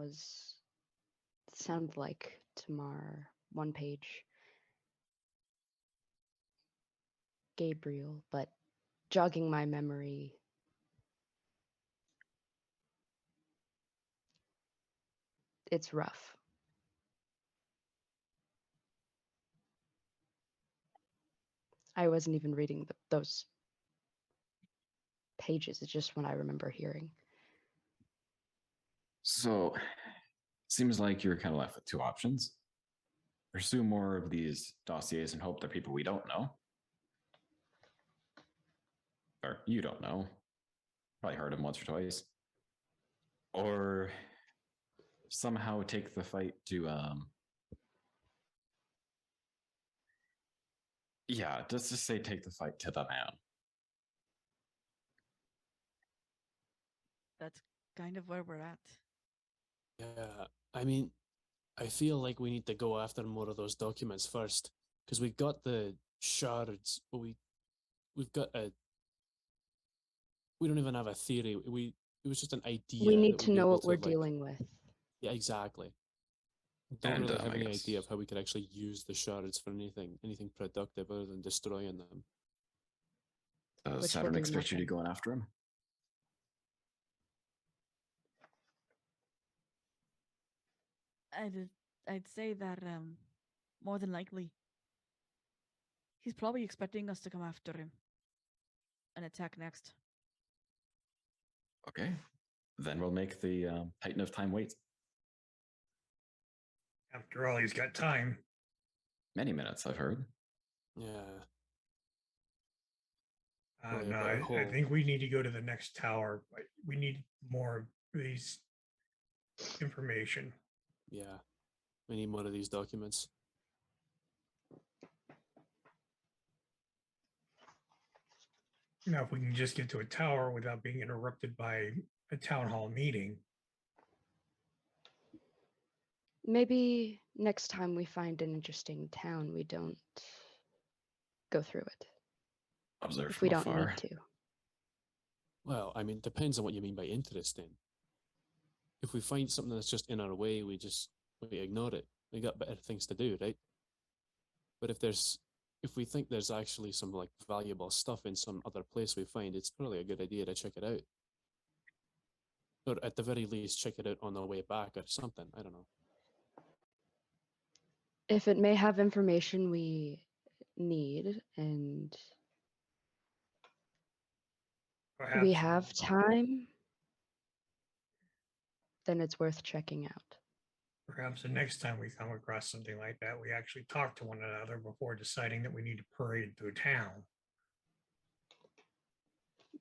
sounded like Tamar, one page. Gabriel, but jogging my memory, it's rough. I wasn't even reading those pages. It's just what I remember hearing. So, seems like you're kind of left with two options. Pursue more of these dossiers and hope they're people we don't know. Or you don't know. Probably heard them once or twice. Or somehow take the fight to yeah, just say take the fight to the man. That's kind of where we're at. Yeah, I mean, I feel like we need to go after more of those documents first, because we got the shards, but we've got a we don't even have a theory. It was just an idea. We need that to we'd be know able what to, we're like, dealing with. Yeah, exactly. Don't And, really have I any guess- idea of how we could actually use the shards for anything productive other than destroying them. Does Which will Saturn do expect you to nothing. go after him? I'd say that more than likely he's probably expecting us to come after him and attack next. Okay. Then we'll make the Titan of Time wait. After all, he's got time. Many minutes, I've heard. Yeah. No, about a I whole- think we need to go to the next tower. We need more of these information. Yeah. We need more of these documents. Now, if we can just get to a tower without being interrupted by a town hall meeting. Maybe next time we find an interesting town, we don't go through it. Observe If from we don't afar. need to. Well, I mean, depends on what you mean by interesting. If we find something that's just in our way, we ignore it. We got better things to do, right? But if we think there's actually some like valuable stuff in some other place we find, it's probably a good idea to check it out. Or at the very least, check it out on the way back or something. I don't know. If it may have information we need and we Perhaps, have time, then it's worth checking out. perhaps the next time we come across something like that, we actually talk to one another before deciding that we need to parade through town.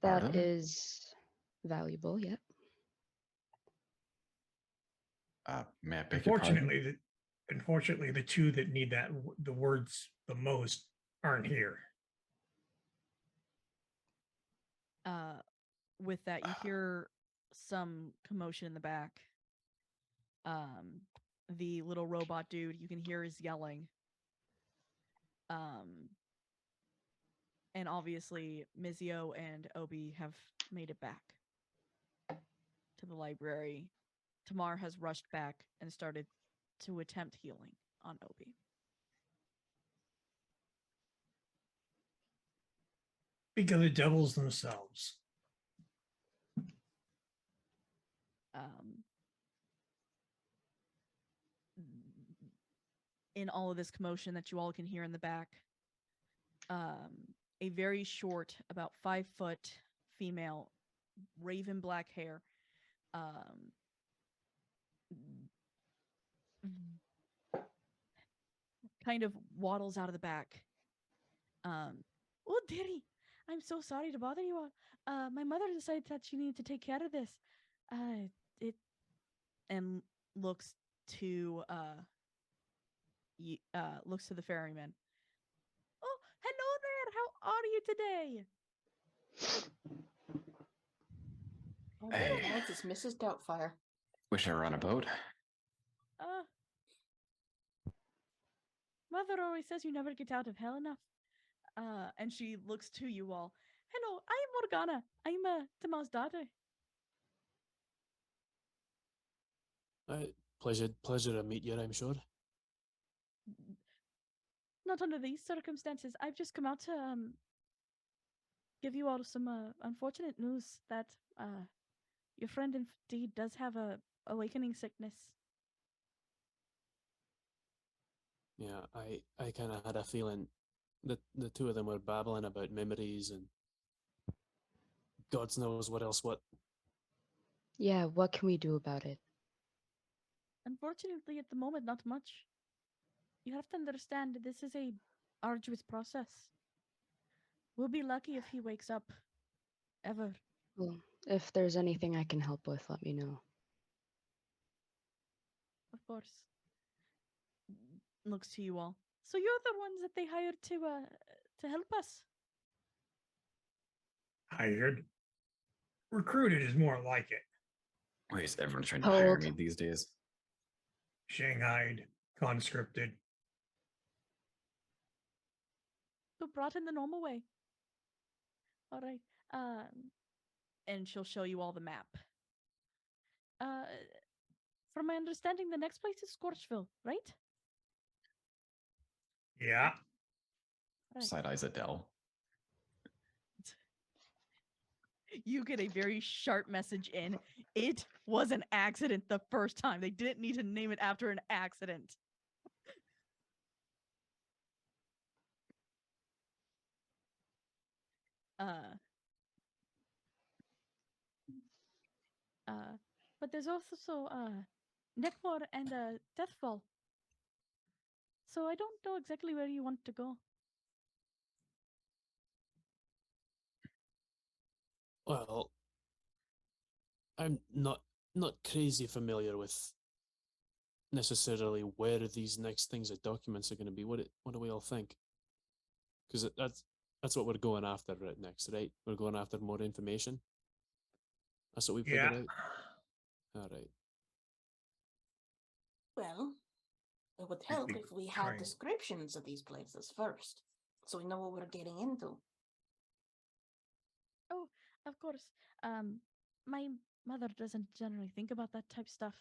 That Pardon? is valuable, yep. May I beg your pardon? Unfortunately, the two that need the words the most aren't here. With that, you hear some commotion in the back. The little robot dude you can hear is yelling. And obviously Mizio and Obi have made it back to the library. Tamar has rushed back and started to attempt healing on Obi. Speak of the devils themselves. In all of this commotion that you all can hear in the back, a very short, about 5 foot female, raven black hair, kind of waddles out of the back. Oh, dearie, I'm so sorry to bother you all. My mother decided that she needed to take care of this. And looks to the ferryman. Oh, hello there. How are you today? Oh, Hey. my God, it's Mrs. Doubtfire. Wish I were on a boat. Mother always says you never get out of hell enough. And she looks to you all. Hello, I'm Morgana. I'm Tamal's daughter. Pleasure to meet you, I'm sure. Not under these circumstances. I've just come out to give you all some unfortunate news that your friend indeed does have a awakening sickness. Yeah, I kind of had a feeling that the two of them were babbling about memories and God knows what else. What? Yeah, what can we do about it? Unfortunately, at the moment, not much. You have to understand that this is a arduous process. We'll be lucky if he wakes up. Ever. Well, if there's anything I can help with, let me know. Of course. Looks to you all. So you're the ones that they hired to help us. Hired. Recruited is more like it. Wait, is everyone trying to hire Hold. me these days? Shanghaied, conscripted. So brought in the normal way. All right. And she'll show you all the map. From my understanding, the next place is Scorchville, right? Yeah. Right. Side eyes Adele. You get a very sharp message in. It was an accident the first time. They didn't need to name it after an accident. But there's also Neckmore and Deathfall. So I don't know exactly where you want to go. Well, I'm not crazy familiar with necessarily where these next things of documents are going to be. What do we all think? Because that's what we're going after right next, right? We're going after more information. That's what we figured out. All right. Well, it would We'd help be if we had trying- descriptions of these places first, so we know what we're getting into. Oh, of course. My mother doesn't generally think about that type stuff.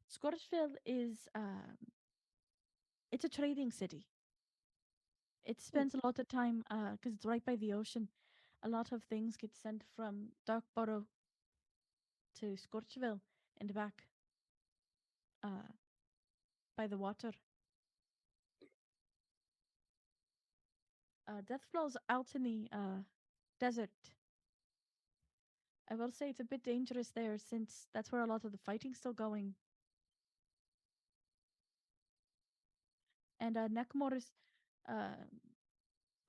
Scorchville is it's a trading city. It spends a lot of time because it's right by the ocean. A lot of things get sent from Darkborough to Scorchville and back by the water. Deathflow's out in the desert. I will say it's a bit dangerous there since that's where a lot of the fighting's still going. And Neckmore is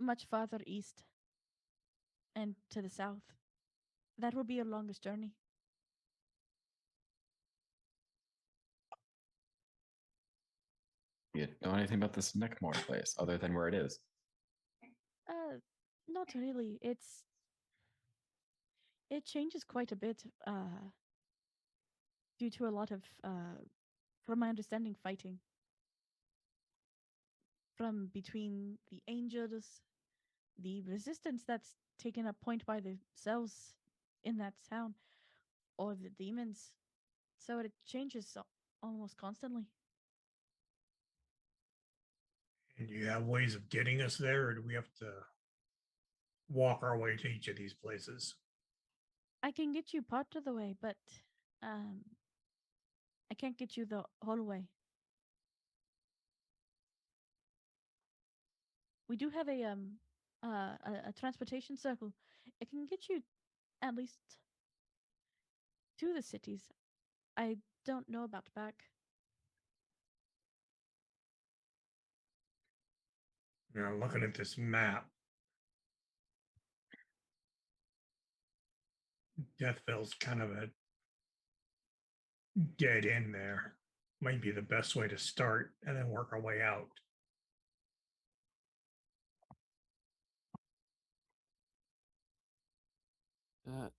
much farther east and to the south. That will be your longest journey. You know anything about this Neckmore place other than where it is? Not really. It changes quite a bit due to a lot of from my understanding fighting from between the angels, the resistance that's taken up point by themselves in that town, or the demons. So it changes almost constantly. And do you have ways of getting us there, or do we have to walk our way to each of these places? I can get you part of the way, but I can't get you the whole way. We do have a transportation circle. It can get you at least to the cities. I don't know about back. You know, looking at this map, Deathville's kind of a dead end there. Might be the best way to start and then work our way out.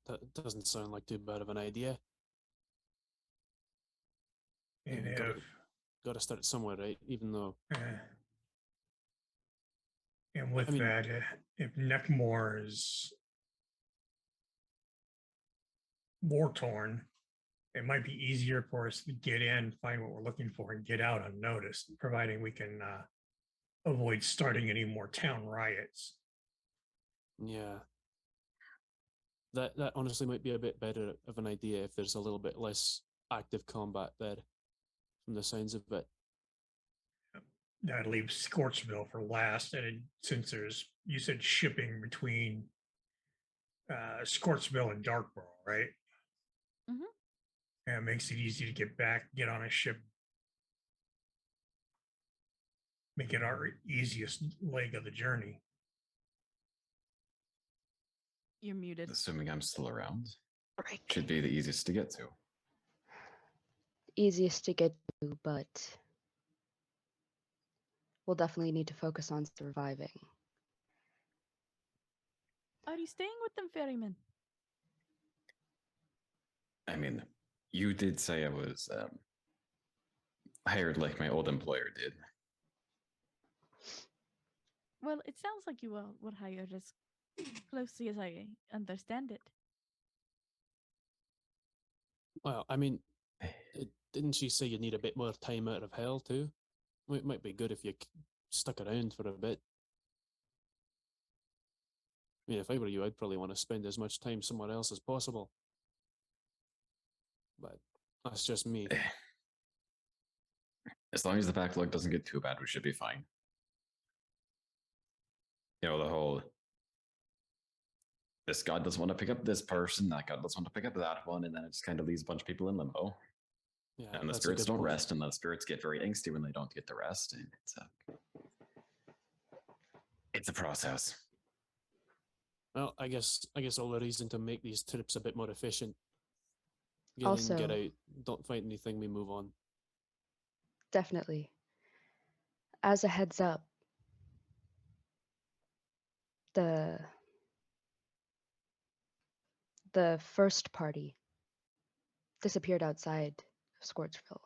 That doesn't sound like too bad of an idea. And Yeah, got to start somewhere, right? Even though, and with I mean- that, if Neckmore is war torn, it might be easier for us to get in, find what we're looking for, and get out unnoticed, providing we can avoid starting any more town riots. yeah, that honestly might be a bit better of an idea if there's a little bit less active combat there, from the signs of it. That leaves Scorchville for last, and since you said shipping between Scorchville and Darkborough, right? Mhm. And it makes it easy to get back, get on a ship, make it our easiest leg of the journey. You're muted. Assuming I'm still around, Right. should be the easiest to get to. Easiest to get to, but we'll definitely need to focus on surviving. Are you staying with them, ferryman? I mean, you did say I was hired like my old employer did. Well, it sounds like you were hired as closely as I understand it. Well, I mean, didn't she say you need a bit more time out of hell too? It might be good if you stuck around for a bit. I mean, if I were you, I'd probably want to spend as much time somewhere else as possible. But that's just me. As long as the backlog doesn't get too bad, we should be fine. You know, the whole this god doesn't want to pick up this person, that god doesn't want to pick up that one, and then it just kind of leaves a bunch of people in limbo. Yeah, And the that's a spirits good don't point. rest, and the spirits get very angsty when they don't get the rest. And it's a process. Well, I guess all the reason to make these trips a bit more efficient. Get Also- in, get out, don't fight anything, we move on. Definitely. As a heads up, the first party disappeared outside of Squirtsville.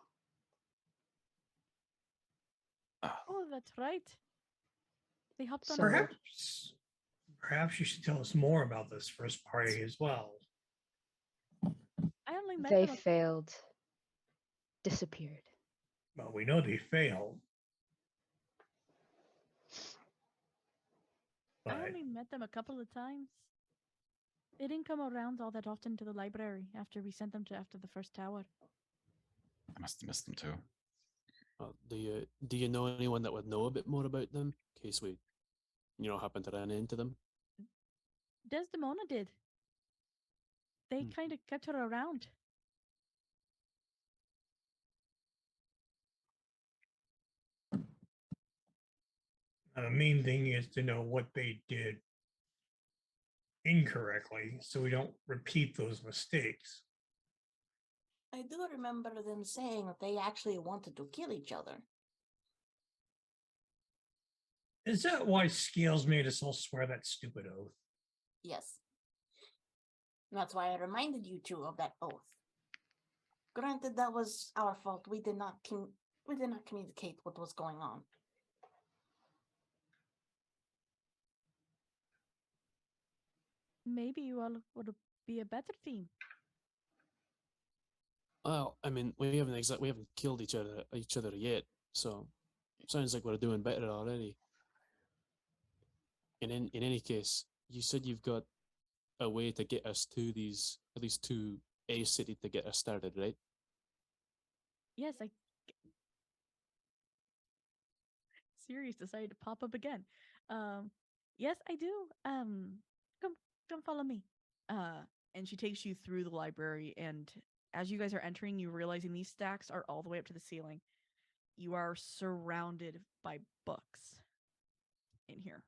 Oh, that's right. They hopped on So- a boat. Perhaps you should tell us more about this first party as well. I only met They them. failed. Disappeared. Well, we know they failed. I But only met them a couple of times. They didn't come around all that often to the library after we sent them to after the first tower. I must have missed them too. Do you know anyone that would know a bit more about them in case we, happen to run into them? Desdemona did. They Hmm. kind of kept her around. the main thing is to know what they did incorrectly so we don't repeat those mistakes. I do remember them saying that they actually wanted to kill each other. Is that why Scales made us all swear that stupid oath? Yes. And that's why I reminded you two of that oath. Granted, that was our fault. We did not communicate what was going on. Maybe you all would be a better team. Well, I mean, we haven't killed each other yet, so sounds like we're doing better already. In any case, you said you've got a way to get us to these at least to a city to get us started, right? Yes, Sirius decided to pop up again. Yes, I do. Come follow me. And she takes you through the library, and as you guys are entering, you realizing these stacks are all the way up to the ceiling. You are surrounded by books in here.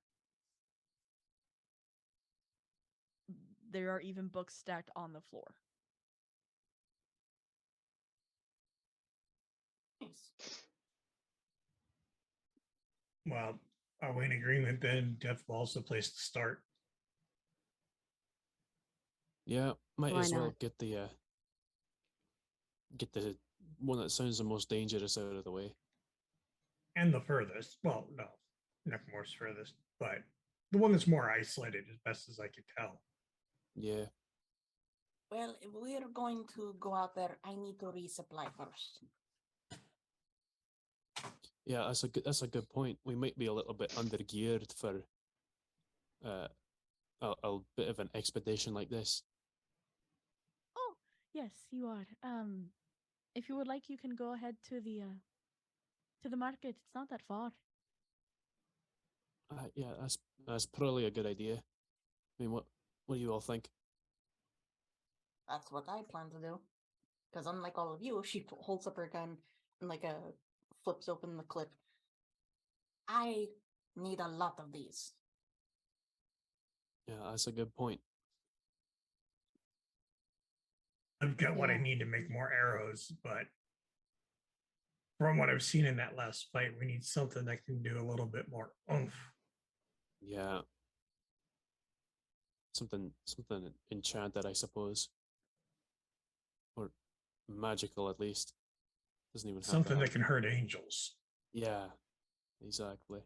There are even books stacked on the floor. Nice. Well, are we in agreement then? Death Ball's the place to start. Yeah, might Why as well not? get the one that sounds the most dangerous out of the way. And the furthest. Well, no, Neckmore's furthest, but the one that's more isolated as best as I could tell. Yeah. Well, if we're going to go out there, I need to resupply first. Yeah, that's a good point. We might be a little bit under geared for a bit of an expedition like this. Oh, yes, you are. If you would like, you can go ahead to the market. It's not that far. Yeah, that's probably a good idea. I mean, what do you all think? That's what I plan to do. Because unlike all of you, she holds up her gun and flips open the clip. I need a lot of these. Yeah, that's a good point. I've got what I Yeah. need to make more arrows, but from what I've seen in that last fight, we need something that can do a little bit more oomph. Yeah. Something enchanted, I suppose. Or magical at least. Doesn't even have to Something that have- can hurt angels. Yeah, exactly.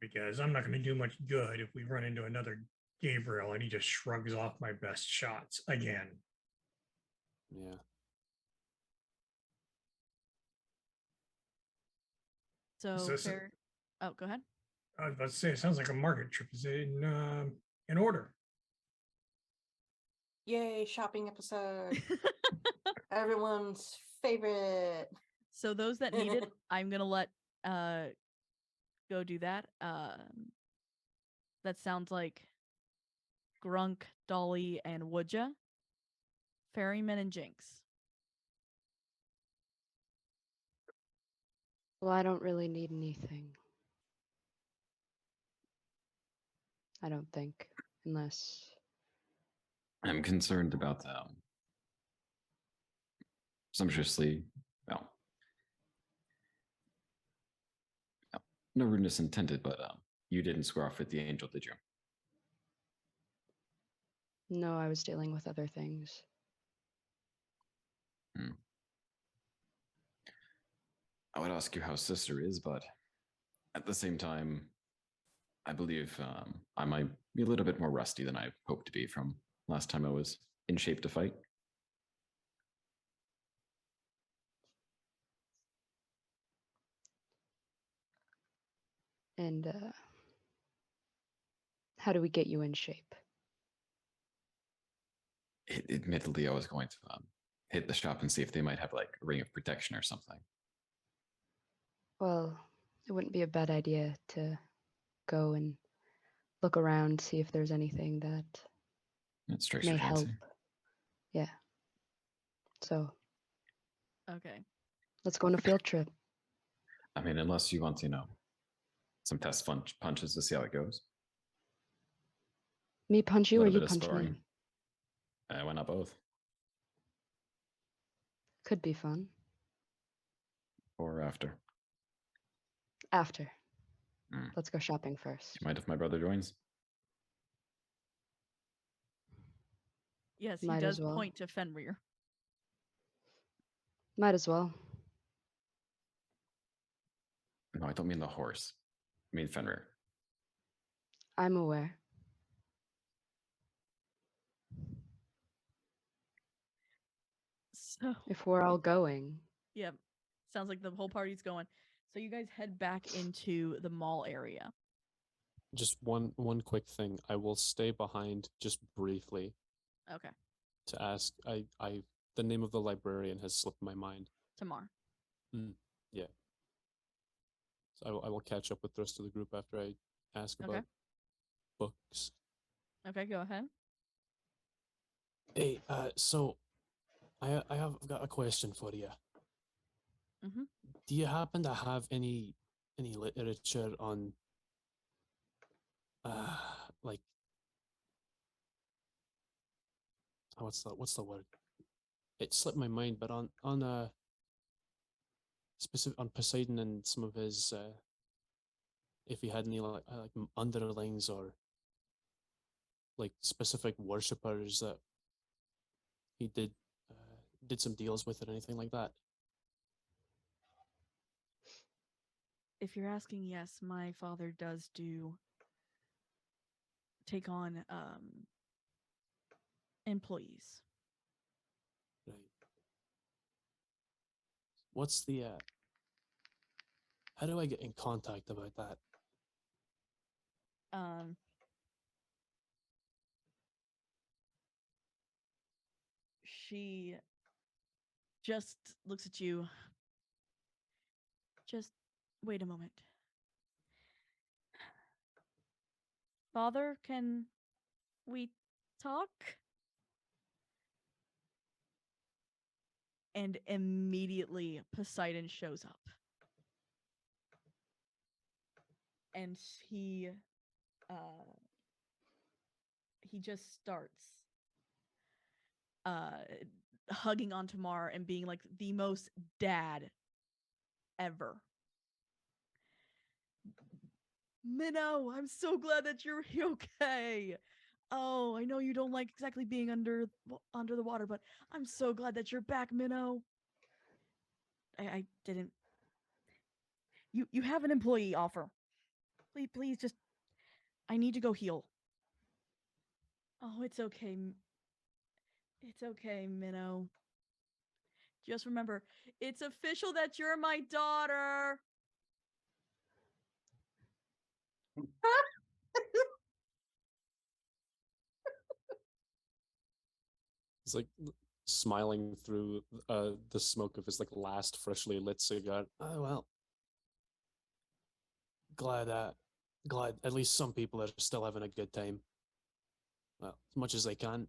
Because I'm not going to do much good if we run into another Gabriel and he just shrugs off my best shots again. Yeah. So, So- fair. Oh, go ahead. I was about to say, it sounds like a market trip is in order. Yay, shopping episode. Everyone's favorite. So those that need it, I'm gonna let go do that. That sounds like Grunk, Dolly, and Woodja, Ferryman, and Jinx. Well, I don't really need anything. I don't think, unless I'm concerned about sumptuously, well, no rudeness intended, but you didn't square off with the angel, did you? no, I was dealing with other things. I would ask you how sister is, but at the same time, I believe I might be a little bit more rusty than I hoped to be from last time I was in shape to fight. And how do we get you in shape? Admittedly, I was going to hit the shop and see if they might have like a ring of protection or something. Well, it wouldn't be a bad idea to go and look around, see if there's anything that That strikes may your fancy. help. Yeah. So Okay. let's go on a field trip. I mean, unless you want to, some test punches to see how it goes. Me punch you A or little you bit of punch sparring. me? Why not both? Could be fun. Or after. After. Mm. Let's go shopping first. Do you mind if my brother joins? Yes, he Might does as well. point to Fenrir. Might as well. No, I don't mean the horse. I mean Fenrir. I'm aware. So, If we're all going, yep. Sounds like the whole party's going. So you guys head back into the mall area. Just one quick thing. I will stay behind just briefly Okay. to ask. The name of the librarian has slipped my mind. Tamar. Yeah. So I will catch up with the rest of the group after I ask Okay. about books. Okay, go ahead. Hey, so I've got a question for you. Mm-hmm. Do you happen to have any literature on like what's the word? It slipped my mind, but on specific on Poseidon and some of his if he had any like underlings or like specific worshippers that he did some deals with or anything like that. If you're asking, yes, my father does take on employees. Right. What's the how do I get in contact about that? She just looks at you. Just wait a moment. Father, can we talk? And immediately Poseidon shows up. And he just starts hugging on Tamar and being like the most dad ever. Minnow, I'm so glad that you're okay. Oh, I know you don't like exactly being under the water, but I'm so glad that you're back, Minnow. I didn't. You have an employee offer. Please, just. I need to go heal. Oh, it's okay. It's okay, Minnow. Just remember, it's official that you're my daughter. He's like smiling through the smoke of his like last freshly lit cigar. Oh well. Glad at least some people are still having a good time. Well, as much as they can.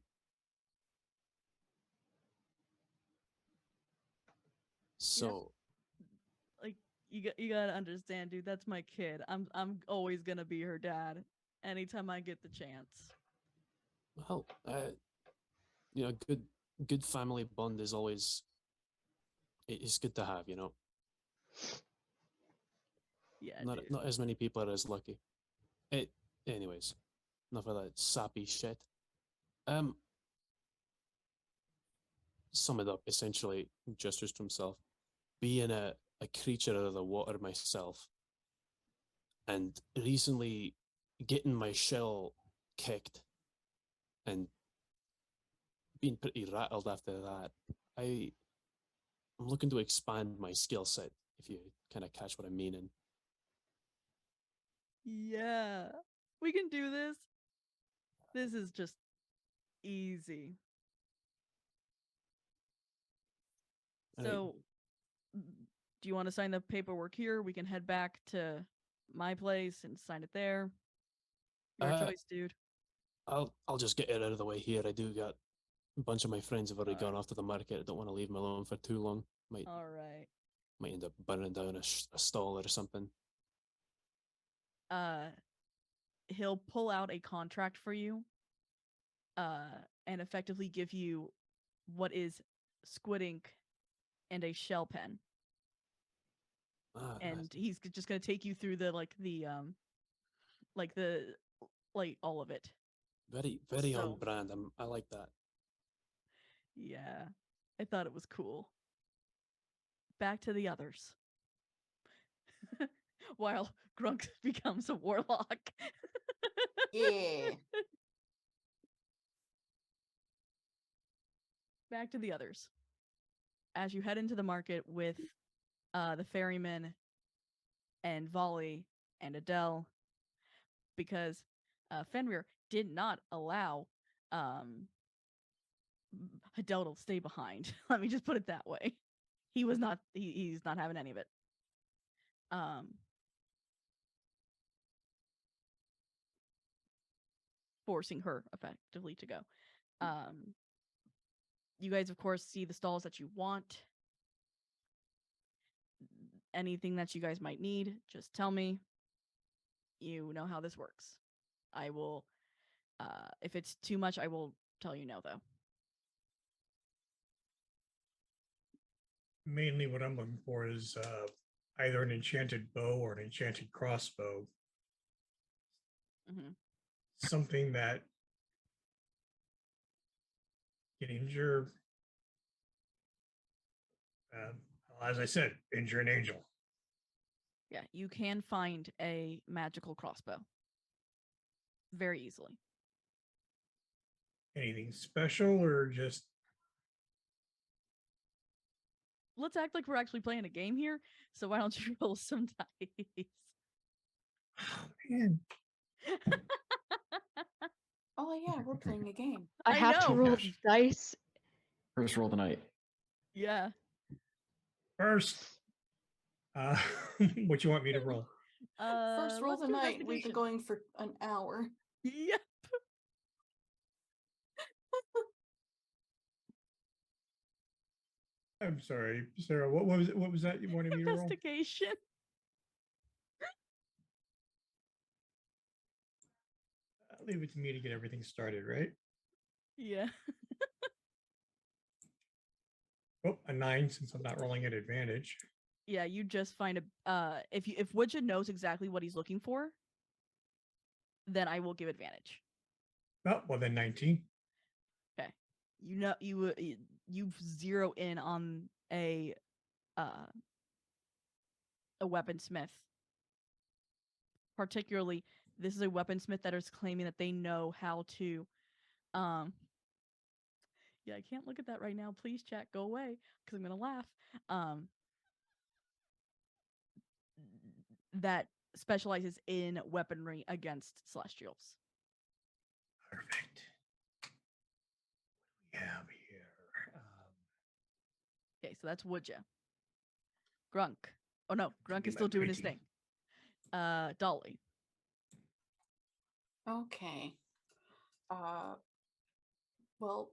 So Like you gotta understand, dude. That's my kid. I'm always gonna be her dad. Anytime I get the chance. well, good family bond is always it's good to have, you know. Yeah, Not dude. not as many people are as lucky. Anyways, enough of that sappy shit. sum it up essentially, gestures to himself, being a creature out of the water myself, and recently getting my shell kicked and being pretty rattled after that, I'm looking to expand my skill set, if you kind of catch what I'm meaning. Yeah. We can do this. This is just easy. All right. So, do you want to sign the paperwork here? We can head back to my place and sign it there. Your choice, dude. I'll just get it out of the way here. I do got a bunch of my friends have already Alright. gone off to the market. I don't want to leave them alone for too long. Might All right. end up burning down a stall or something. He'll pull out a contract for you, and effectively give you what is squid ink and a shell pen. Ah, And he's just gonna take you through the all of it. very on So- brand. I like that. Yeah, I thought it was cool. Back to the others. While Grunk becomes a warlock. Yeah. Back to the others. As you head into the market with the ferryman and Volley and Adele, because Fenrir did not allow Adele to stay behind. Let me just put it that way. He was not. He's not having any of it. Forcing her effectively to go. You guys, of course, see the stalls that you want. Anything that you guys might need, just tell me. You know how this works. I will, if it's too much, I will tell you no, though. Mainly what I'm looking for is either an enchanted bow or an enchanted crossbow. Mm-hmm. Something that can injure, as I said, injure an angel. Yeah, you can find a magical crossbow very easily. Anything special or just Let's act like we're actually playing a game here. So why don't you roll some dice? oh, man. Oh yeah, we're playing a game. I I have to know. roll Gosh. dice. First roll tonight. Yeah. First, what you want me to roll? First roll Let's of the do night. We've been investigation. going for an hour. Yep. I'm sorry, Sarah. What was it? What was that you wanted me to roll? Investigation. Leave it to me to get everything started, right? Yeah. Oh, a 9 since I'm not rolling at advantage. Yeah, you just find a if Woodja knows exactly what he's looking for, then I will give advantage. Oh, well then 19. Okay. You know you zero in on a weaponsmith. Particularly, this is a weaponsmith that is claiming that they know how to yeah, I can't look at that right now. Please, chat, go away because I'm gonna laugh. That specializes in weaponry against celestials. Perfect. What do we have here? Okay, so that's Woodja. Grunk. Oh no, Grunk be is my still doing his Pinky. thing. Dolly. Okay. Well,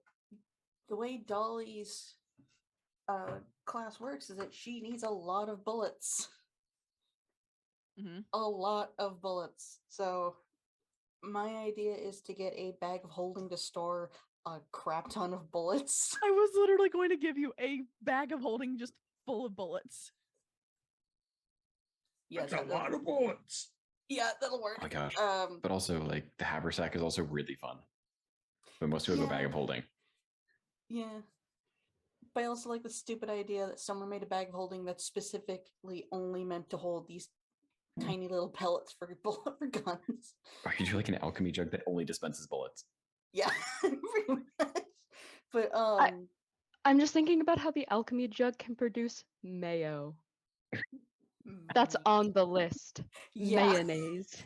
the way Dolly's class works is that she needs a lot of bullets. Mm-hmm. A lot of bullets. So my idea is to get a bag of holding to store a crap ton of bullets. I was literally going to give you a bag of holding just full of bullets. Yeah, That's a lot of bullets. Yeah, that'll work. Oh my gosh. Um, But also, like, the haversack is also really fun. But most people have a bag Yeah. of holding. yeah. But I also like the stupid idea that someone made a bag of holding that's specifically only meant to hold these tiny little pellets for bullet for guns. Or you do like an alchemy jug that only dispenses bullets. Yeah, pretty much. But I'm just thinking about how the alchemy jug can produce mayo. That's on the list. Yeah. Mayonnaise.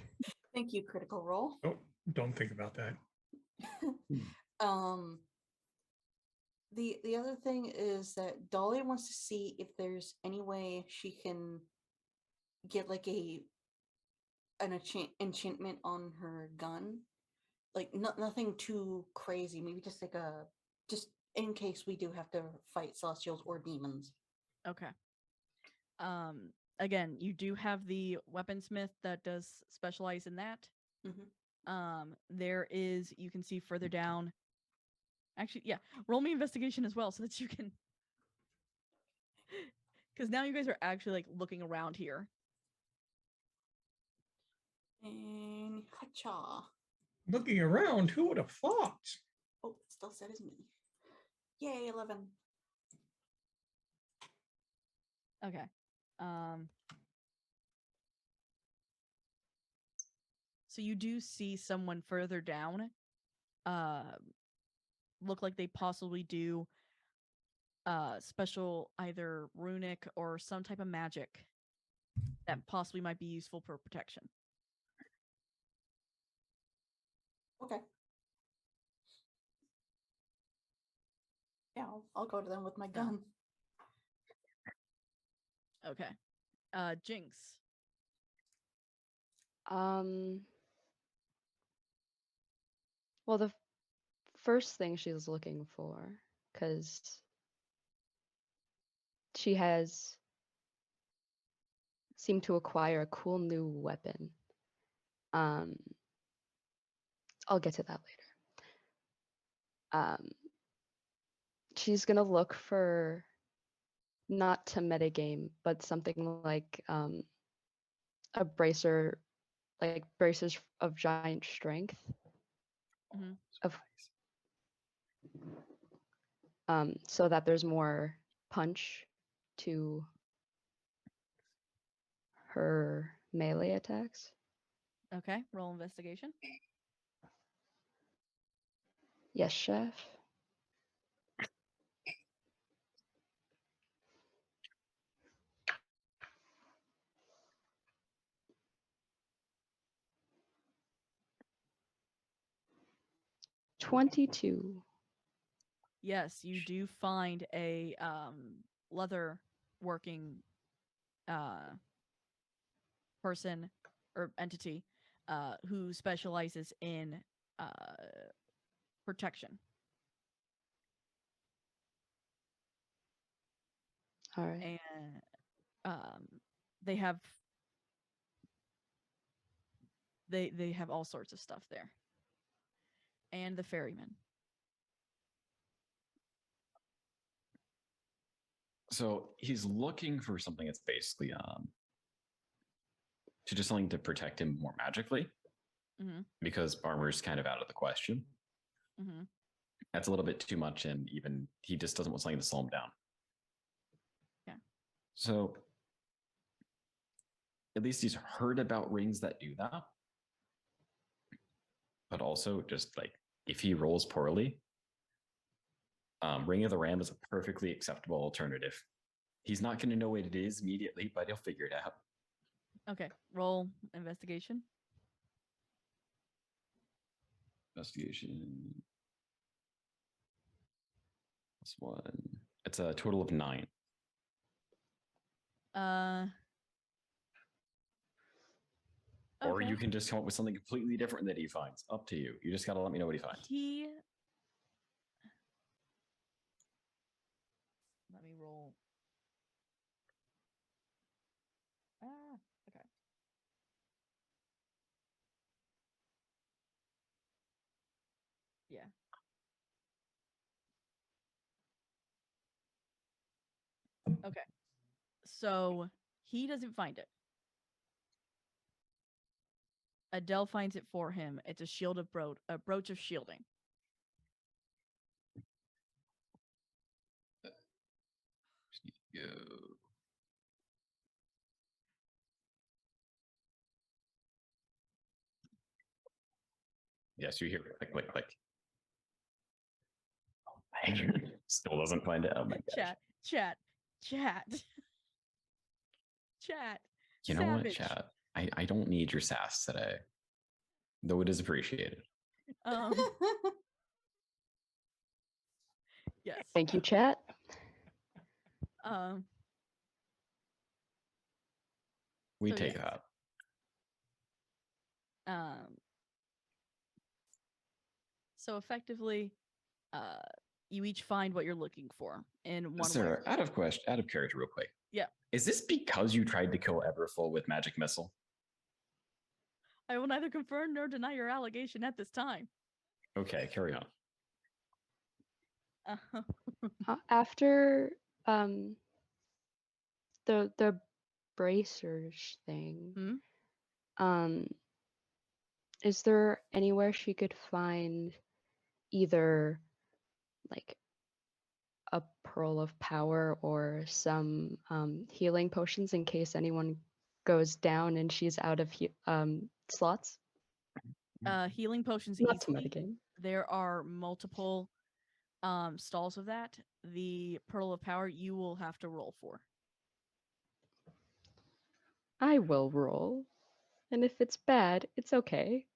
Thank you, Critical Role. Oh, don't think about that. The other thing is that Dolly wants to see if there's any way she can get like an enchantment on her gun, like nothing too crazy. Maybe just like just in case we do have to fight celestials or demons. Okay. Again, you do have the weaponsmith that does specialize in that. There is, you can see further down. Actually, yeah, roll me investigation as well so that you can, because now you guys are actually like looking around here. And hacha. Looking around, who would have thought? Oh, it still said it's me. Yay, 11. Okay. So you do see someone further down. Look like they possibly do special either runic or some type of magic that possibly might be useful for protection. Okay. Yeah, I'll go to them with my gun. Okay. Jinx. Well, the first thing she's looking for, because she has seemed to acquire a cool new weapon. I'll get to that later. She's gonna look for not to metagame, but something like a bracer, like bracers of giant strength. So that there's more punch to her melee attacks. Okay, roll investigation. Yes, chef. $22. Yes, you do find a leather working person or entity who specializes in protection. All right. And they have all sorts of stuff there. And the ferryman. So he's looking for something that's basically to just something to protect him more magically, because armor's kind of out of the question. That's a little bit too much, and even he just doesn't want something to slow him down. Yeah. So at least he's heard about rings that do that. But also, just like if he rolls poorly, Ring of the Ram is a perfectly acceptable alternative. He's not going to know what it is immediately, but he'll figure it out. Okay, roll investigation. Investigation. Plus 1. It's a total of 9. Or Okay. you can just come up with something completely different that he finds. Up to you. You just got to let me know what he finds. Let me roll. Okay. Yeah. Okay. So he doesn't find it. Adele finds it for him. It's a shield of a brooch of shielding. go. Yes, you hear click, click, click. Still doesn't find it. Oh my gosh. Chat. You know what, Savage. chat? I don't need your sass today, though it is appreciated. Yes. Thank you, chat. We So, take yes. that. So effectively, you each find what you're looking for in one way. Sarah, out of character, real quick. Yeah. Is this because you tried to kill Everfull with magic missile? I will neither confirm nor deny your allegation at this time. Okay, carry on. After the bracers thing, is there anywhere she could find either like a pearl of power or some healing potions in case anyone goes down and she's out of slots? Healing potions Not to easily. metagame. There are multiple stalls of that. The Pearl of Power you will have to roll for. I will roll. And if it's bad, it's okay.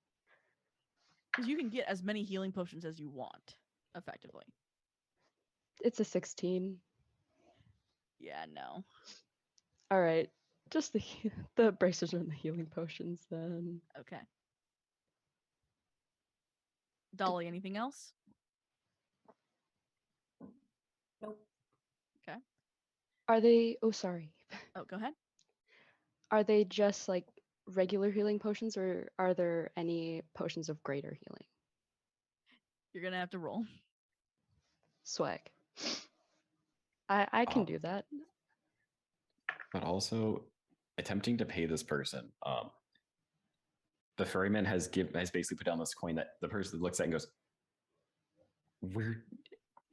Because you can get as many healing potions as you want, effectively. It's a 16. Yeah, no. All right. Just the bracers and the healing potions then. Okay. Dolly, anything else? Nope. Okay. Are they... Oh, sorry. Oh, go ahead. Are they just like regular healing potions or are there any potions of greater healing? You're going to have to roll. Swag. I can do that. But also, attempting to pay this person, the ferryman has basically put down this coin that the person looks at and goes, "Where?"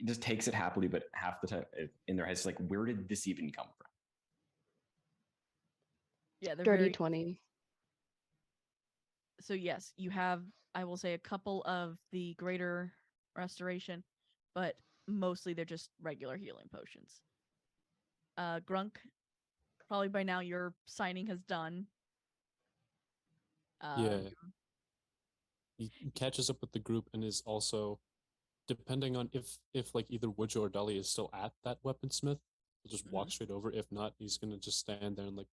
Just takes it happily, but half the time in their head, it's like, "Where did this even come from?" Yeah, they're Dirty very... 20. So yes, you have, I will say, a couple of the greater restoration, but mostly they're just regular healing potions. Grunk, probably by now your signing has done. Yeah. He catches up with the group and is also, depending on if like either Woodrow or Dolly is still at that weaponsmith, he'll just walk straight over. If not, he's gonna just stand there and like,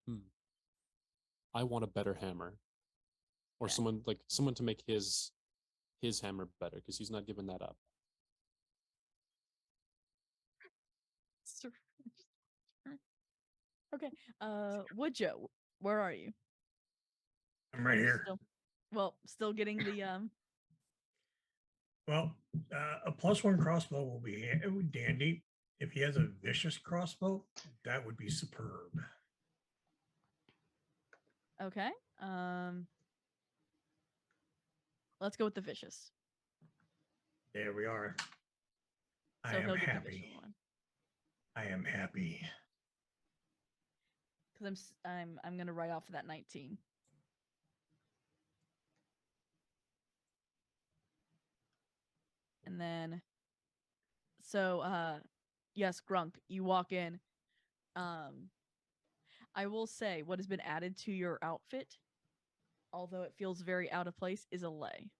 I want a better hammer. Or Okay. someone to make his hammer better, because he's not giving that up. Okay. Woodjoe, where are you? I'm right here. Still getting the Well, a +1 crossbow will be dandy. If he has a vicious crossbow, that would be superb. Okay. Let's go with the vicious. There we are. So I am he'll get the happy. vicious one. I am happy. Because I'm gonna write off that 19. And then, so yes, Grunk, you walk in. I will say what has been added to your outfit, although it feels very out of place, is a lei.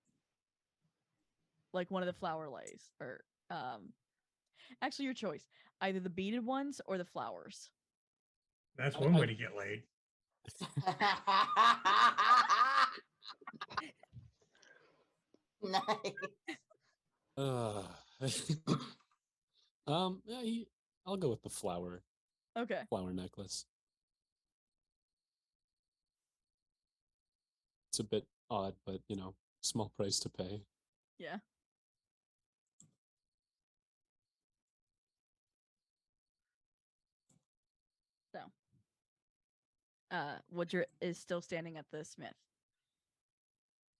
Like one of the flower leis, or actually your choice, either the beaded ones or the flowers. That's one way to get laid. Nice. Yeah, I'll go with the flower. Okay. Flower necklace. It's a bit odd, but small price to pay. Yeah. So, Woodger is still standing at the smith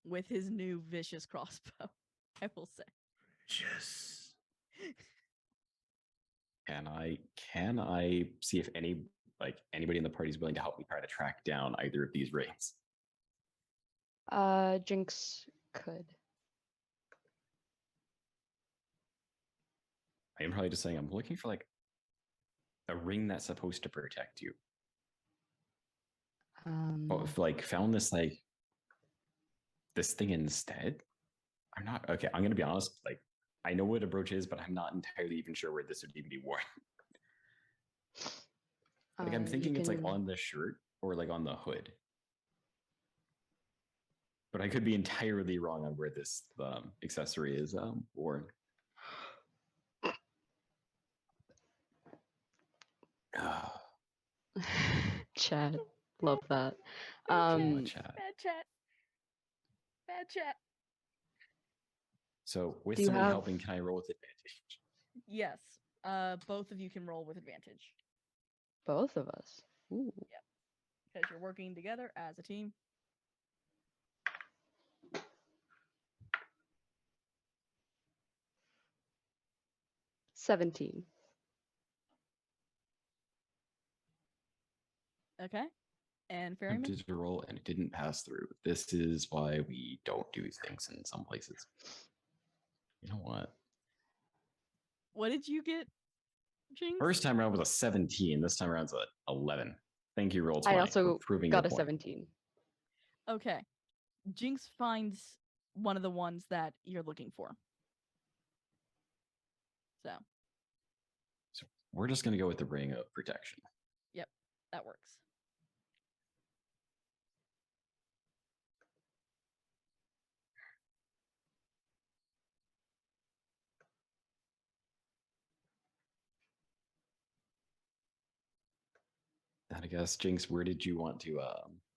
with his new vicious crossbow, I will say. Vicious. Can I see if anybody in the party is willing to help me try to track down either of these rings? Jinx could. I am probably just saying I'm looking for like a ring that's supposed to protect you. But if found this this thing instead, I'm not okay. I'm gonna be honest. I know what a brooch is, but I'm not entirely even sure where this would even be worn. I'm thinking it's on the shirt or on the hood. But I could be entirely wrong on where this accessory is worn. Chat. Love that. Bad Chat. chat. Bad chat. So with Do you somebody have- helping, can I roll with advantage? Yes. Both of you can roll with advantage Both of us. Ooh. because you're working together as a team. $17. Okay. And Ferryman? Attempted to roll and it didn't pass through. This is why we don't do things in some places. You know what? What did you get, Jinx? First time around was a 17. This time around's a 11. Thank you, roll 20. I also for proving got your a point. 17. Okay. Jinx finds one of the ones that you're looking for. So We're just going to go with the ring of protection. that works. And I guess, Jinx, where did you want to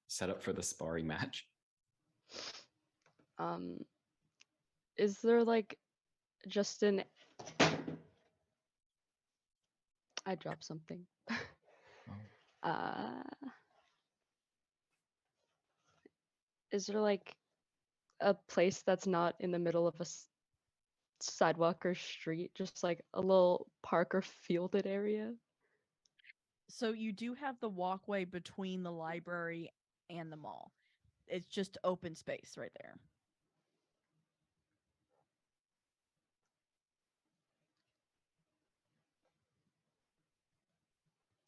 set up for the sparring match? Is there just an... I dropped something. Is there a place that's not in the middle of a sidewalk or street, just a little park or fielded area? So you do have the walkway between the library and the mall. It's just open space right there.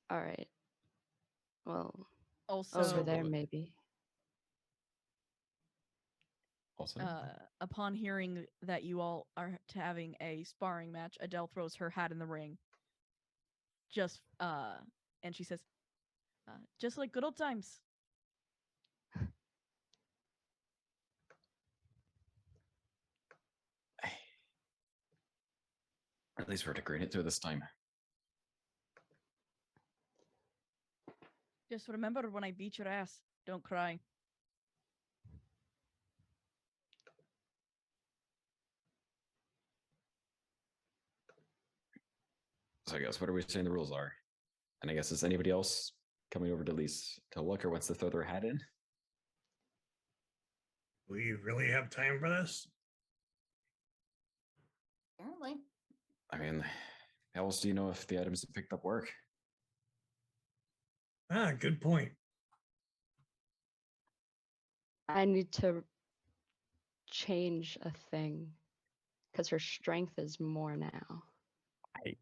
All right. Well, Also, over there maybe. Also, upon hearing that you all are having a sparring match, Adele throws her hat in the ring. And she says, just like good old times. at least we're agreeing it through this time. Just remember when I beat your ass, don't cry. So I guess what are we saying the rules are? And I guess is anybody else coming over to at least to look or wants to throw their hat in? We really have time for this? Apparently. I mean, how else do you know if the items have picked up work? Good point. I need to change a thing because her strength is more now.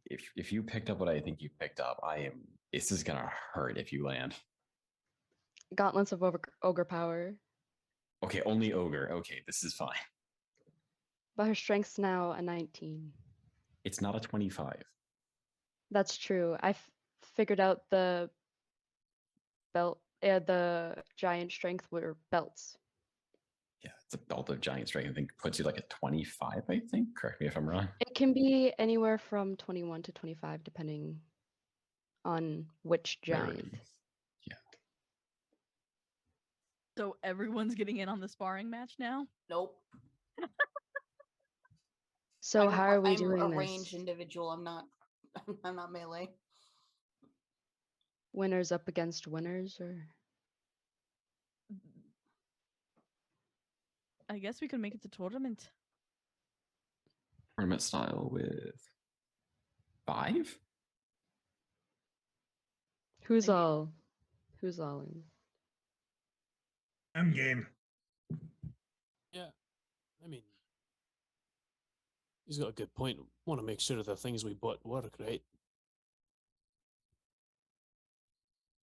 If you picked up what I think you picked up, this is gonna hurt if you land. Gauntlets of ogre power. Okay, only ogre. Okay, this is fine. But her strength's now a 19. It's not a 25. That's true. I figured out the giant strength were belts. Yeah, it's a belt of giant strength. I think puts you at 25, I think. Correct me if I'm wrong. It can be anywhere from 21 to 25, depending on which giant. Rarity. Yeah. So everyone's getting in on the sparring match now? Nope. So how are we doing I'm a this? ranged individual. I'm not. I'm not melee. Winners up against winners, or I guess we could make it to tournament. Tournament style with 5? Who's Maybe- all in? I'm game. Yeah, I mean, he's got a good point. Want to make sure the things we bought work, right?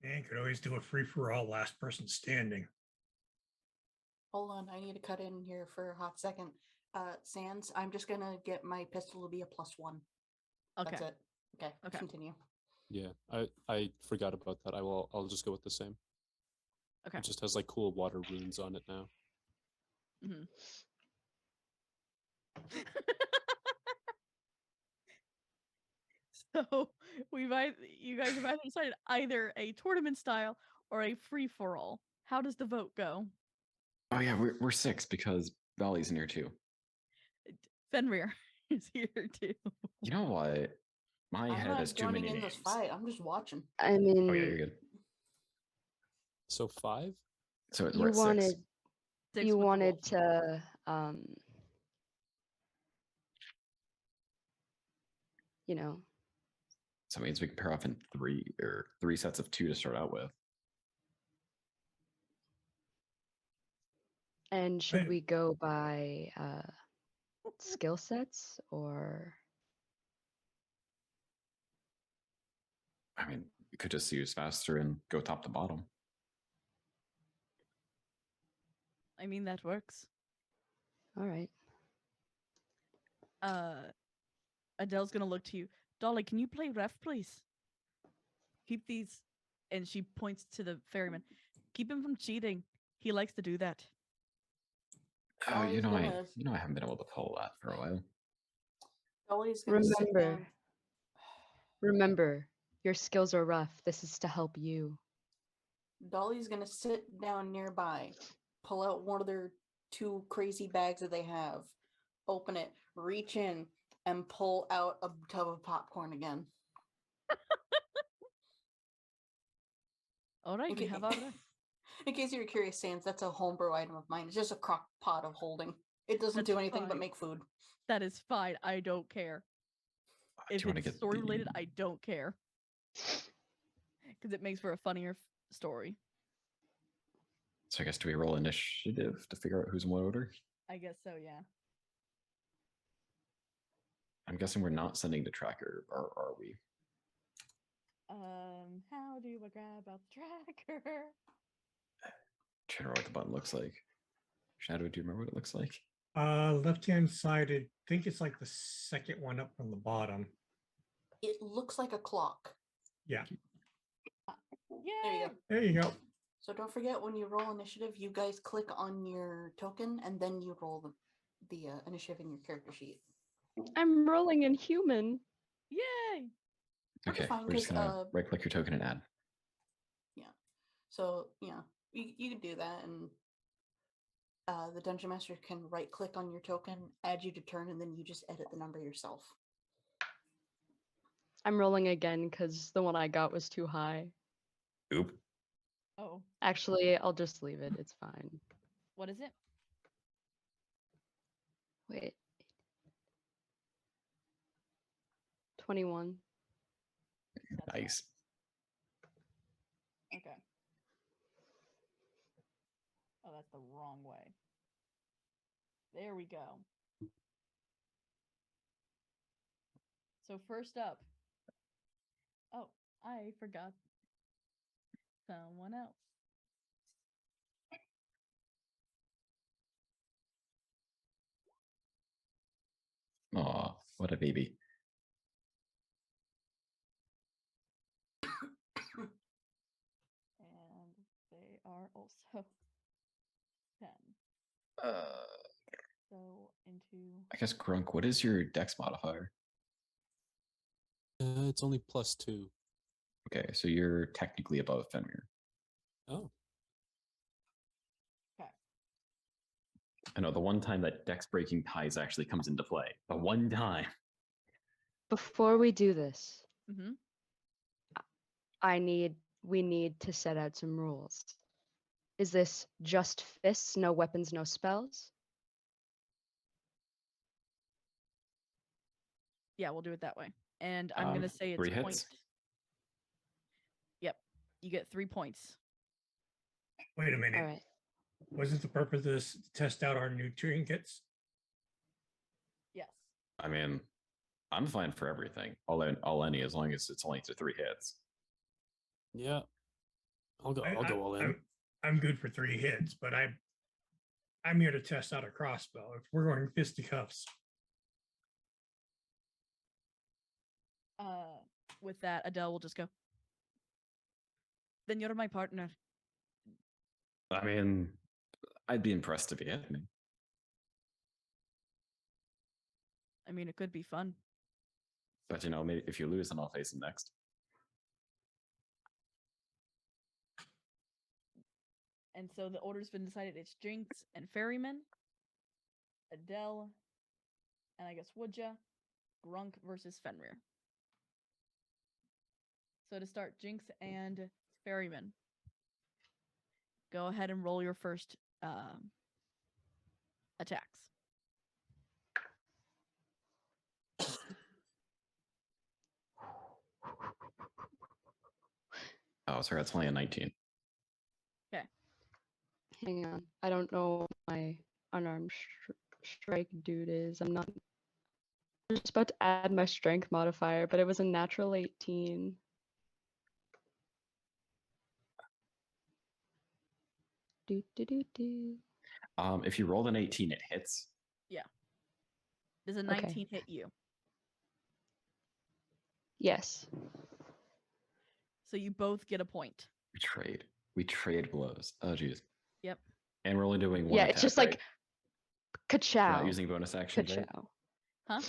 And could always do a free for all, last person standing. Hold on, I need to cut in here for a hot second. Sans, I'm just gonna get my pistol to be a +1. Okay. That's it. Okay, Okay. continue. Yeah, I forgot about that. I'll just go with the same. Okay. It just has like cool water runes on it now. Mm-hmm. So you guys have either decided either a tournament style or a free for all. How does the vote go? Oh yeah, we're six because Valley's in here too. Fenrir is here too. You know what? My I'm head not has too joining many in names. this fight. I'm just watching. I Oh mean, yeah, you're good. So 5? So we're you at wanted six. Six you with the wanted wolf. to you know, So it means we can pair off in three sets of 2 to start out with. and should Right. we go by skill sets or I mean, we could just use faster and go top to bottom. I mean that works. all right. Adele's gonna look to you. Dolly, can you play ref, please? Keep these, and she points to the ferryman. Keep him from cheating. He likes to do that. Oh, Dolly's I gonna haven't been able to pull that for a while. Dolly's gonna sit down. Remember, your skills are rough. This is to help you. Dolly's gonna sit down nearby, pull out one of their 2 crazy bags that they have, open it, reach in, and pull out a tub of popcorn again. All right, In, we ca- have our ref. in case you were curious, Sans, that's a homebrew item of mine. It's just a crock pot of holding. It doesn't That's do anything but fine. make food. That is fine. I don't care. Do If you want to it's get story the- related, I don't care. Because it makes for a funnier story. So I guess do we roll initiative to figure out who's in what order? I guess so, yeah. I'm guessing we're not sending the tracker, or are we? How do I grab out the tracker? Trying to remember what the button looks like. Shadow, do you remember what it looks like? Left-hand side, I think it's like the second one up from the bottom. It looks like a clock. Yeah, There you Yay! go. there you go. So don't forget when you roll initiative, you guys click on your token and then you roll the initiative in your character sheet. I'm rolling in human. Yay! Which is Okay, fine, we're just 'cause, gonna right-click your token and add. So, you can do that, and the dungeon master can right click on your token, add you to turn, and then you just edit the number yourself. I'm rolling again because the one I got was too high. Oop. Oh, Actually, I'll just leave it. It's fine. what is it? Wait. 21. That's Nice. fine. Okay. Oh, that's the wrong way. There we go. So first up. Oh, I forgot someone else. Aw, what a baby. And they are also 10. So into I guess Grunk, what is your dex modifier? It's only +2. Okay, so you're technically above Fenrir. Oh, okay. I know the one time that dex breaking ties actually comes into play. The one time. Before we do this, Mm-hmm. we need to set out some rules. Is this just fists, no weapons, no spells? Yeah, we'll do it that way. And I'm gonna say it's 3 point. hits? Yep. You get 3 points. Wait a minute. All right. Wasn't the purpose of this to test out our new trinkets? Yes. I mean, I'm fine for everything. All any as long as it's only to 3 hits. Yeah. I'll go all in. I'm good for 3 hits, but I'm here to test out a crossbow. If we're going fisticuffs, With that, Adele will just go. Then you're my partner. I mean, I'd be impressed if you hit me. I mean, it could be fun. But maybe if you lose, then I'll face him next. And so the order's been decided. It's Jinx and Ferryman, Adele, and I guess Woodja, Grunk versus Fenrir. So to start, Jinx and Ferryman. Go ahead and roll your first attacks. Oh, sorry, that's only a 19. Hang on. I don't know what my unarmed strike dude is. I'm just about to add my strength modifier, but it was a natural 18. Do do do do. If you rolled an 18, it hits. Yeah. Does a 19 hit you? Yes. So you both get a point. We trade blows. Oh, geez. Yep. And we're only doing one Yeah, attack, it's just right? like ka-chow. We're not using bonus actions, right? Ka-chow. Huh?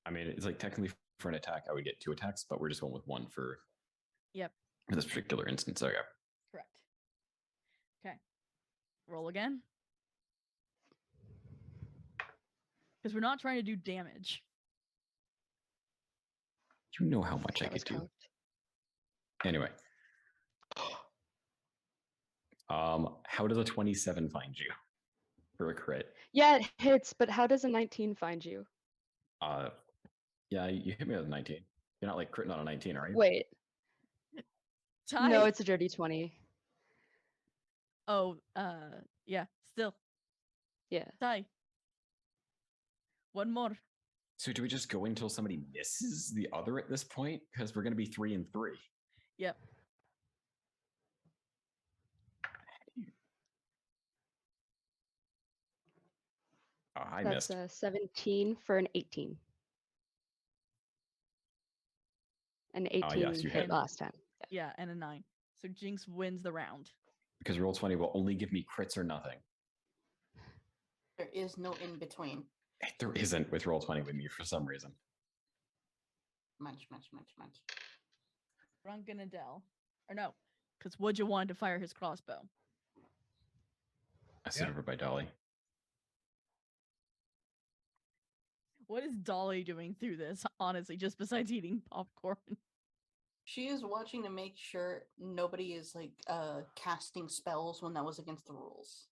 I mean, it's like technically for an attack, I would get 2 attacks, but we're just going with 1 for Yep. this particular instance. Okay. Correct. Okay. Roll again. Because we're not trying to do damage. You know how much I That was could do. cocked. Anyway. How does a 27 find you for a crit? Yeah, it hits, but how does a 19 find you? Yeah, you hit me with a 19. You're not like critting on a 19, are you? Wait. Ty. No, it's a dirty 20. Oh, yeah, still. Yeah. Ty. One more. So do we just go until somebody misses the other at this point? Because we're going to be 3 and 3. Yep. Oh, I That's missed. a 17 for an 18. An 18 yes, you hit hit. last time. Yeah, and a 9. So Jinx wins the round. Because Roll20 will only give me crits or nothing. There is no in between. There isn't with Roll20 with me for some reason. Munch, munch, munch, munch. Grunk and Adele. Or no, because Woodja wanted to fire his crossbow. I sit over by Dolly. What is Dolly doing through this, honestly, just besides eating popcorn? She is watching to make sure nobody is like casting spells when that was against the rules.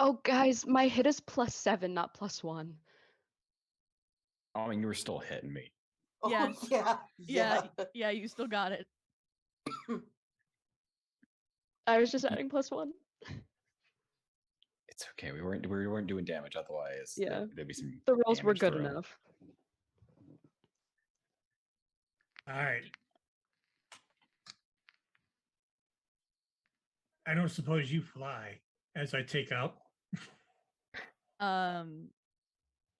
Oh, guys, my hit is +7, not +1. Oh, I mean, you were still hitting me. Yeah. Oh, yeah. Yeah, you still got it. I was just adding +1. It's okay. We weren't doing damage otherwise. Yeah. There'd be some The rolls were damage good thrown. enough. all right. I don't suppose you fly as I take up.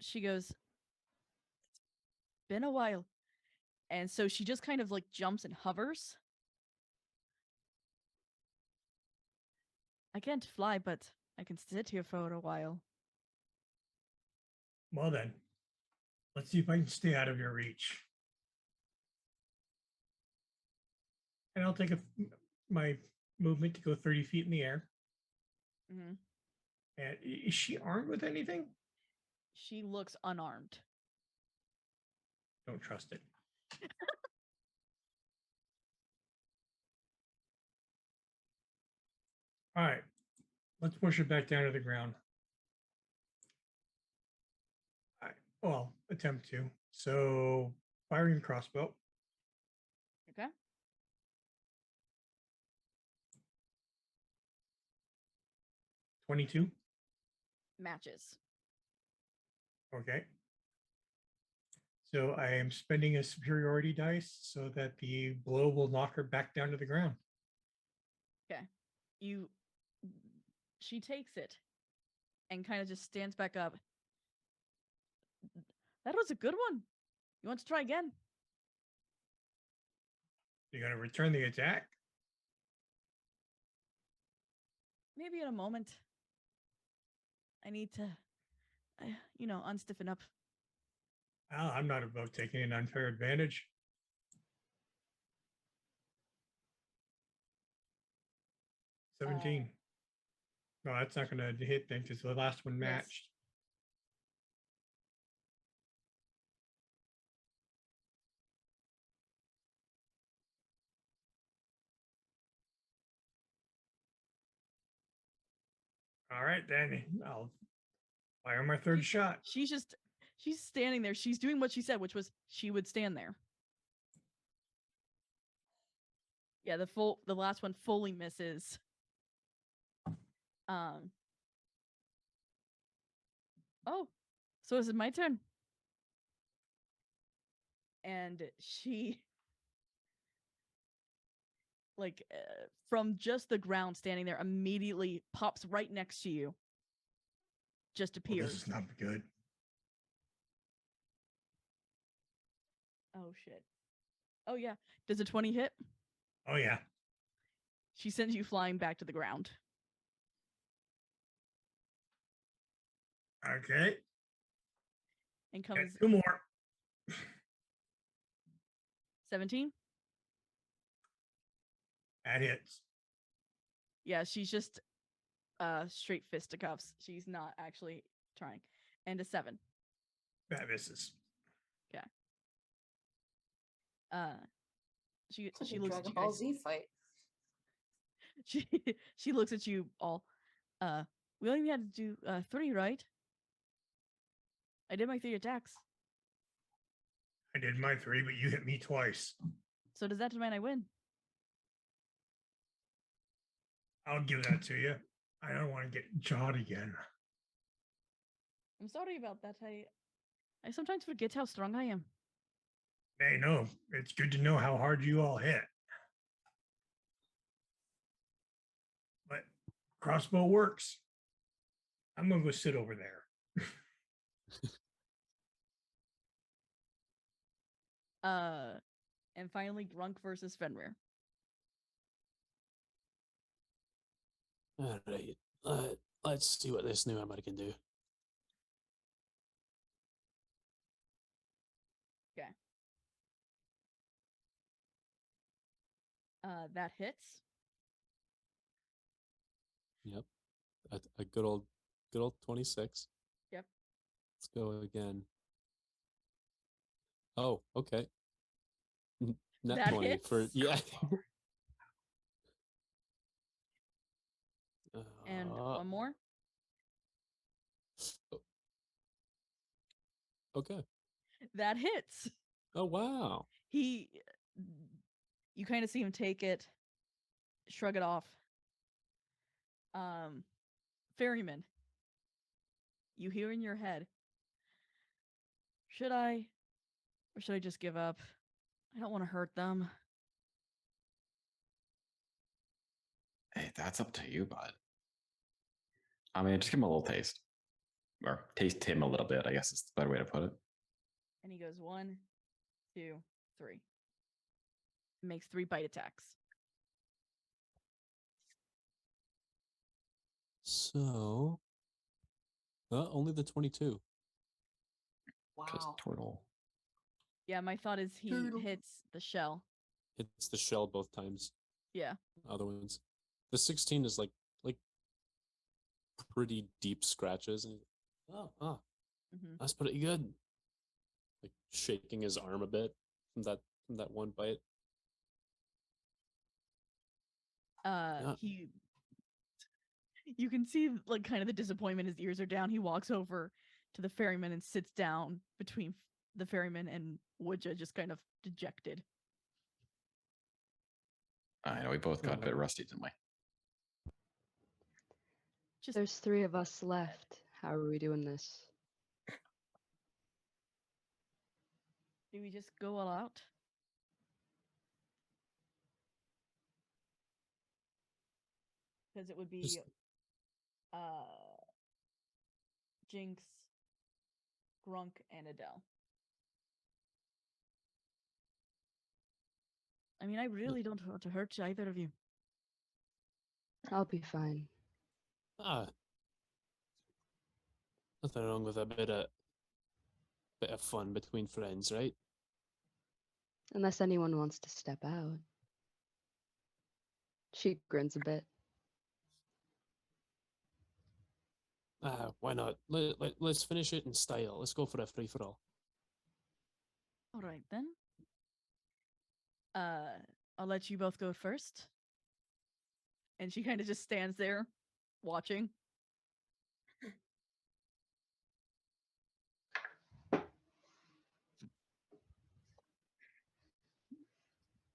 She goes, been a while. And so she just kind of like jumps and hovers. I can't fly, but I can sit here for a while. Well then, let's see if I can stay out of your reach. And I'll take my movement to go 30 feet in the air. Mm-hmm. And is she armed with anything? She looks unarmed. Don't trust it. All right, let's push it back down to the ground. Well, attempt to. So firing crossbow. Okay. 22. Matches. Okay. So I am spending a superiority dice so that the blow will knock her back down to the ground. She takes it and kind of just stands back up. That was a good one. You want to try again? You're going to return the attack? Maybe in a moment. I need to, unstiffen up. Well, I'm not above taking an unfair advantage. Uh, 17. No, that's not going to hit then because the last one Miss. matched. All right, then I'll fire my third shot. She's standing there. She's doing what she said, which was she would stand there. Yeah, the last one fully misses. Oh, so is it my turn? And she, from just the ground standing there, immediately pops right next to you. Just Oh, appears. this is not good. Oh, shit. Oh, yeah. Does a 20 hit? Oh, yeah. She sends you flying back to the ground. Okay. And Got comes 2 more. 17? That hits. Yeah, she's just straight fisticuffs. She's not actually trying. And a 7. That misses. She Like a looks at Dragon you Ball guys. Z fight. She looks at you all. We only had to do 3, right? I did my 3 attacks. I did my 3, but you hit me twice. So does that mean I win? I'll give that to you. I don't want to get jawed again. I'm sorry about that. I sometimes forget how strong I am. Hey, no, it's good to know how hard you all hit. But crossbow works. I'm going to go sit over there. And finally, Grunk versus Fenrir. All right. Let's see what this new hammer can do. Okay. That hits. Yep. A good old 26. Yep. Let's go again. Oh, okay. Net That 20 for hits? yeah. And one more. Okay. That hits. Oh wow. You kind of see him take it, shrug it off. Ferryman, you hear in your head, should I, or should I just give up? I don't want to hurt them. Hey, that's up to you, bud. I mean, just give him a little taste. Or taste him a little bit, I guess is the better way to put it. And he goes 1, 2, 3. Makes 3 bite attacks. So only the 22. Just Wow. turtle. Yeah, my thought is he Turtle. hits the shell. Hits the shell both times. Yeah. Other ones. The 16 is like pretty deep scratches. And Mm-hmm. that's pretty good. Like shaking his arm a bit from that one bite. You can see like kind of the disappointment. His ears are down. He walks over to the ferryman and sits down between the ferryman and Woodja, just kind of dejected. I know we both got a bit rusty, didn't we? Just There's 3 of us left. How are we doing this? do we just go all out? Because it would be Just- Jinx, Grunk, and Adele. I mean, I really don't want to hurt either of you. I'll be fine. Ah, nothing wrong with a bit of fun between friends, right? Unless anyone wants to step out. She grins a bit. Ah, why not? Let's finish it in style. Let's go for a free for all. All right then. I'll let you both go first. And she kind of just stands there, watching.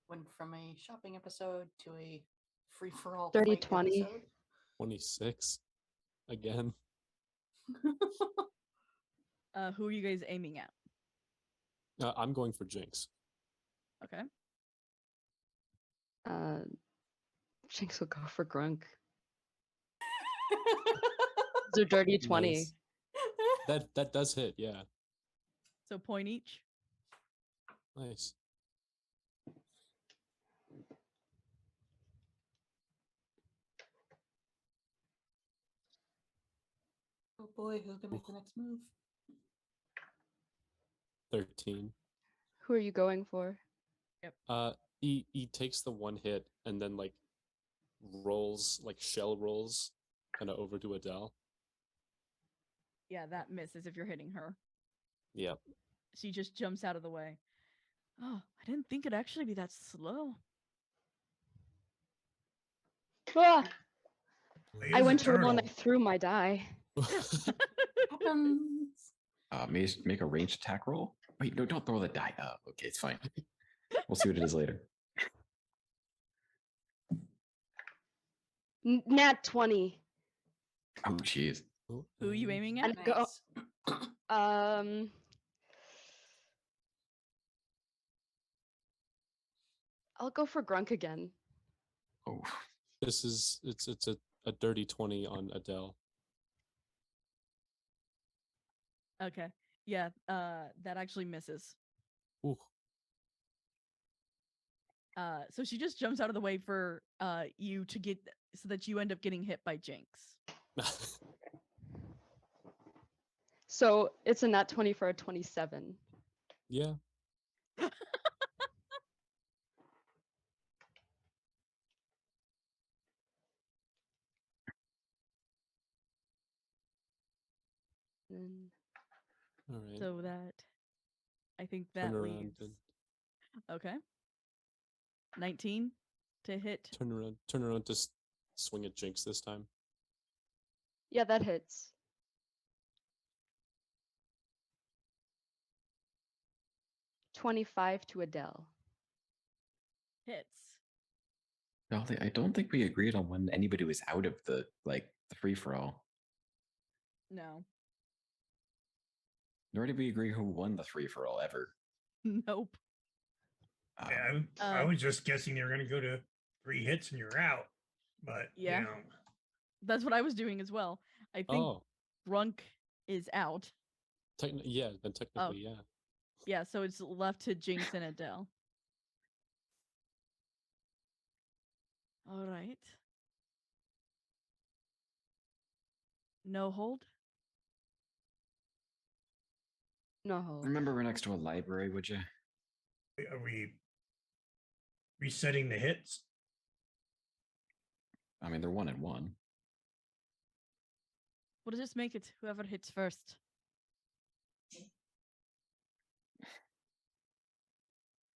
Went from a shopping episode to a free for all 30-20. 26 again. Who are you guys aiming at? I'm going for Jinx. Okay. Jinx will go for Grunk. It's a dirty 20. Nice. That does hit, yeah. So point each. Nice. Oh boy, who's gonna make the next move? 13. Who are you going for? He takes the one hit and then like rolls, like shell rolls kind of over to Adele. Yeah, that misses if you're hitting her. Yep. She just jumps out of the way. Oh, I didn't think it'd actually be that slow. Ah! It I is a went to roll and I turtle. threw my die. Happens. Make a ranged attack roll. Wait, no, don't throw the die. Oh, okay, it's fine. We'll see what it is later. Nat 20. Oh, jeez. Who are you aiming at? And go. Nice. I'll go for Grunk again. Oh, It's a dirty 20 on Adele. Okay. Yeah, that actually misses. Ooh. So she just jumps out of the way for you to get so that you end up getting hit by Jinx. So it's a nat 20 for a 27. Yeah. And All right. So that I think Turn that around leaves. and Okay. 19 to hit. turn around to swing at Jinx this time. yeah, that hits. $25 to Adele. Hits. Dolly, I don't think we agreed on when anybody was out of the free for all. No. Nor did we agree who won the free for all ever. Nope. Yeah, I was just guessing you're going to go to 3 hits and you're out. But, Yeah. you know, That's what I was doing as well. I think Oh, Grunk is out. yeah, then technically, yeah. Yeah, so it's left to Jinx and Adele. All right. No hold. No hold. Remember, we're next to a library, would you? are we resetting the hits? I mean, they're 1-1. We'll just make it whoever hits first.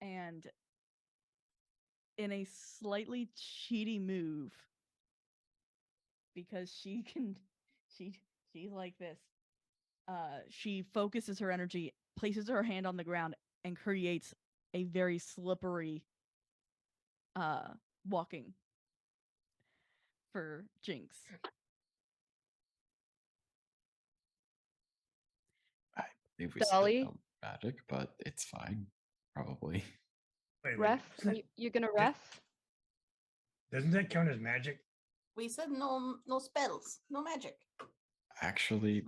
And in a slightly cheaty move, because she's like this. She focuses her energy, places her hand on the ground, and creates a very slippery walking for Jinx. If we spit Dolly? out magic, but it's fine. Probably. Wait, Ref? Are doesn't- you gonna Yeah. ref? Doesn't that count as magic? We said no spells, no magic. Actually,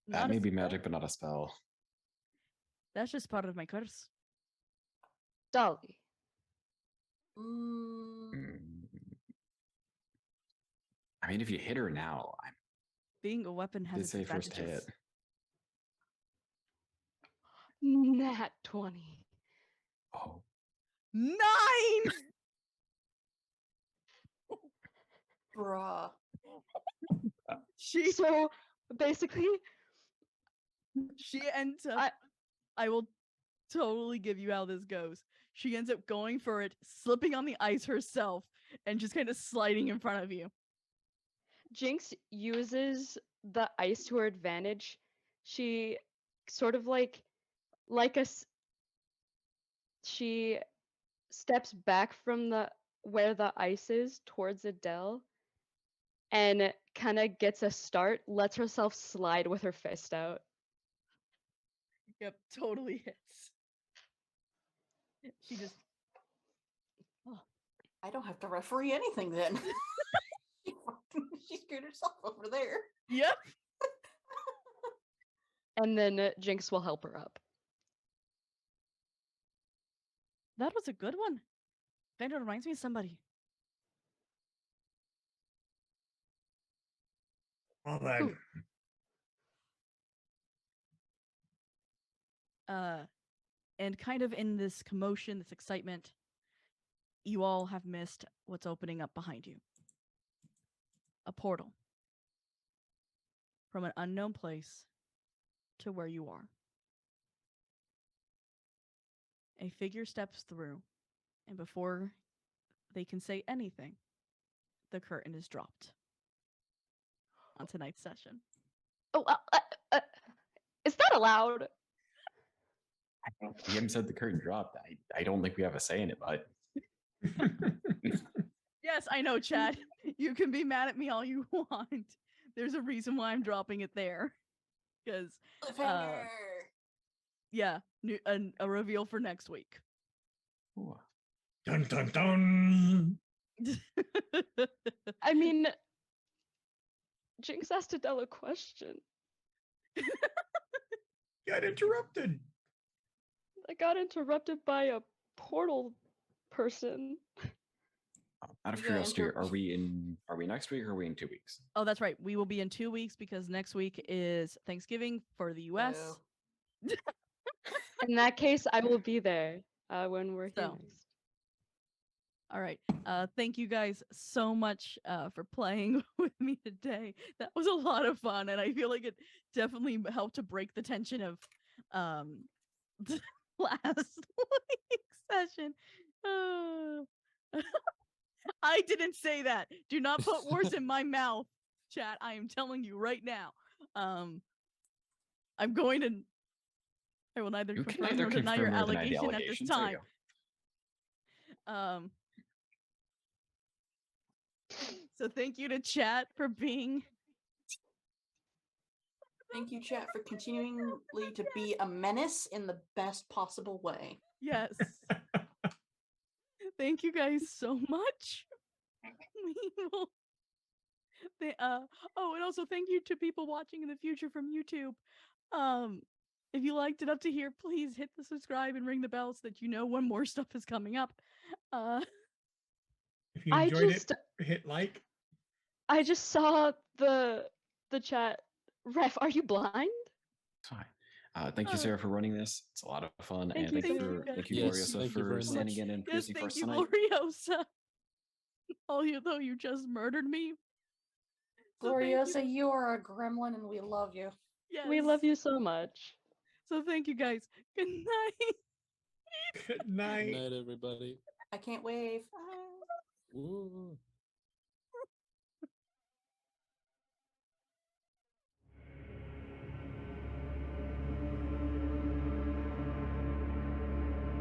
Not that a may be spell. magic, but not a spell. That's just part of my curse. Dolly. Mm, Mm. I mean, if you hit her now, I Being a weapon has did its say first advantages. hit. Nat 20. Oh, 9! bruh. She So basically, ends up. I will totally give you how this goes. She ends up going for it, slipping on the ice herself, and just kind of sliding in front of you. Jinx uses the ice to her advantage. She sort of she steps back from where the ice is towards Adele and kind of gets a start, lets herself slide with her fist out. Yep, totally hits. She just. I don't have to referee anything then. She screwed herself over there. Yep. And then Jinx will help her up. That was a good one. Kind of reminds me of somebody. Well then, Ooh. And kind of in this commotion, this excitement, you all have missed what's opening up behind you. A portal. From an unknown place to where you are. A figure steps through, and before they can say anything, the curtain is dropped on tonight's session. Oh, is that allowed? You haven't said the curtain dropped. I don't think we have a say in it, but Yes, I know, Chad. You can be mad at me all you want. There's a reason why I'm dropping it there. Because, Cliffhanger. yeah, a reveal for next week. Ooh. dun dun dun. I mean, Jinx asked Adele a question. Got interrupted. I got interrupted by a portal person. Out of Yeah, curiosity, inter- are we next week or are we in 2 weeks? Oh, that's right. We will be in 2 weeks because next week is Thanksgiving for the US. Boo. In that case, I will be there when we're here So. next. All right. Thank you guys so much for playing with me today. That was a lot of fun, and I feel like it definitely helped to break the tension of the last week's session. I didn't say that. Do not put words in my mouth, chat. I am telling you right now. I'm going to. I will neither You can confirm neither nor deny your confirm nor deny the allegation at this allegations. There you time. go. So thank you to chat for being. Thank you, chat, for continuingly to be a menace in the best possible way. Yes. Thank you guys so much. We will. Oh, and also thank you to people watching in the future from YouTube. If you liked it up to here, please hit the subscribe and ring the bell so that you know when more stuff is coming up. If you enjoyed it, hit like. I just saw the chat. Ref, are you blind? It's fine. Thank you, Sarah, for running this. It's a lot of fun. Thank and you, thank you, Sarah. for, thank you, Yes, Gloriosa, thank you for very standing much. in and Yes, producing for thank us you, tonight. Gloriosa. Although you just murdered me. So thank you. Gloriosa, you are a gremlin and we love you. Yes. We love you so much. So thank you guys. Good night. Good night. Good night, everybody. I can't wave. Ooh.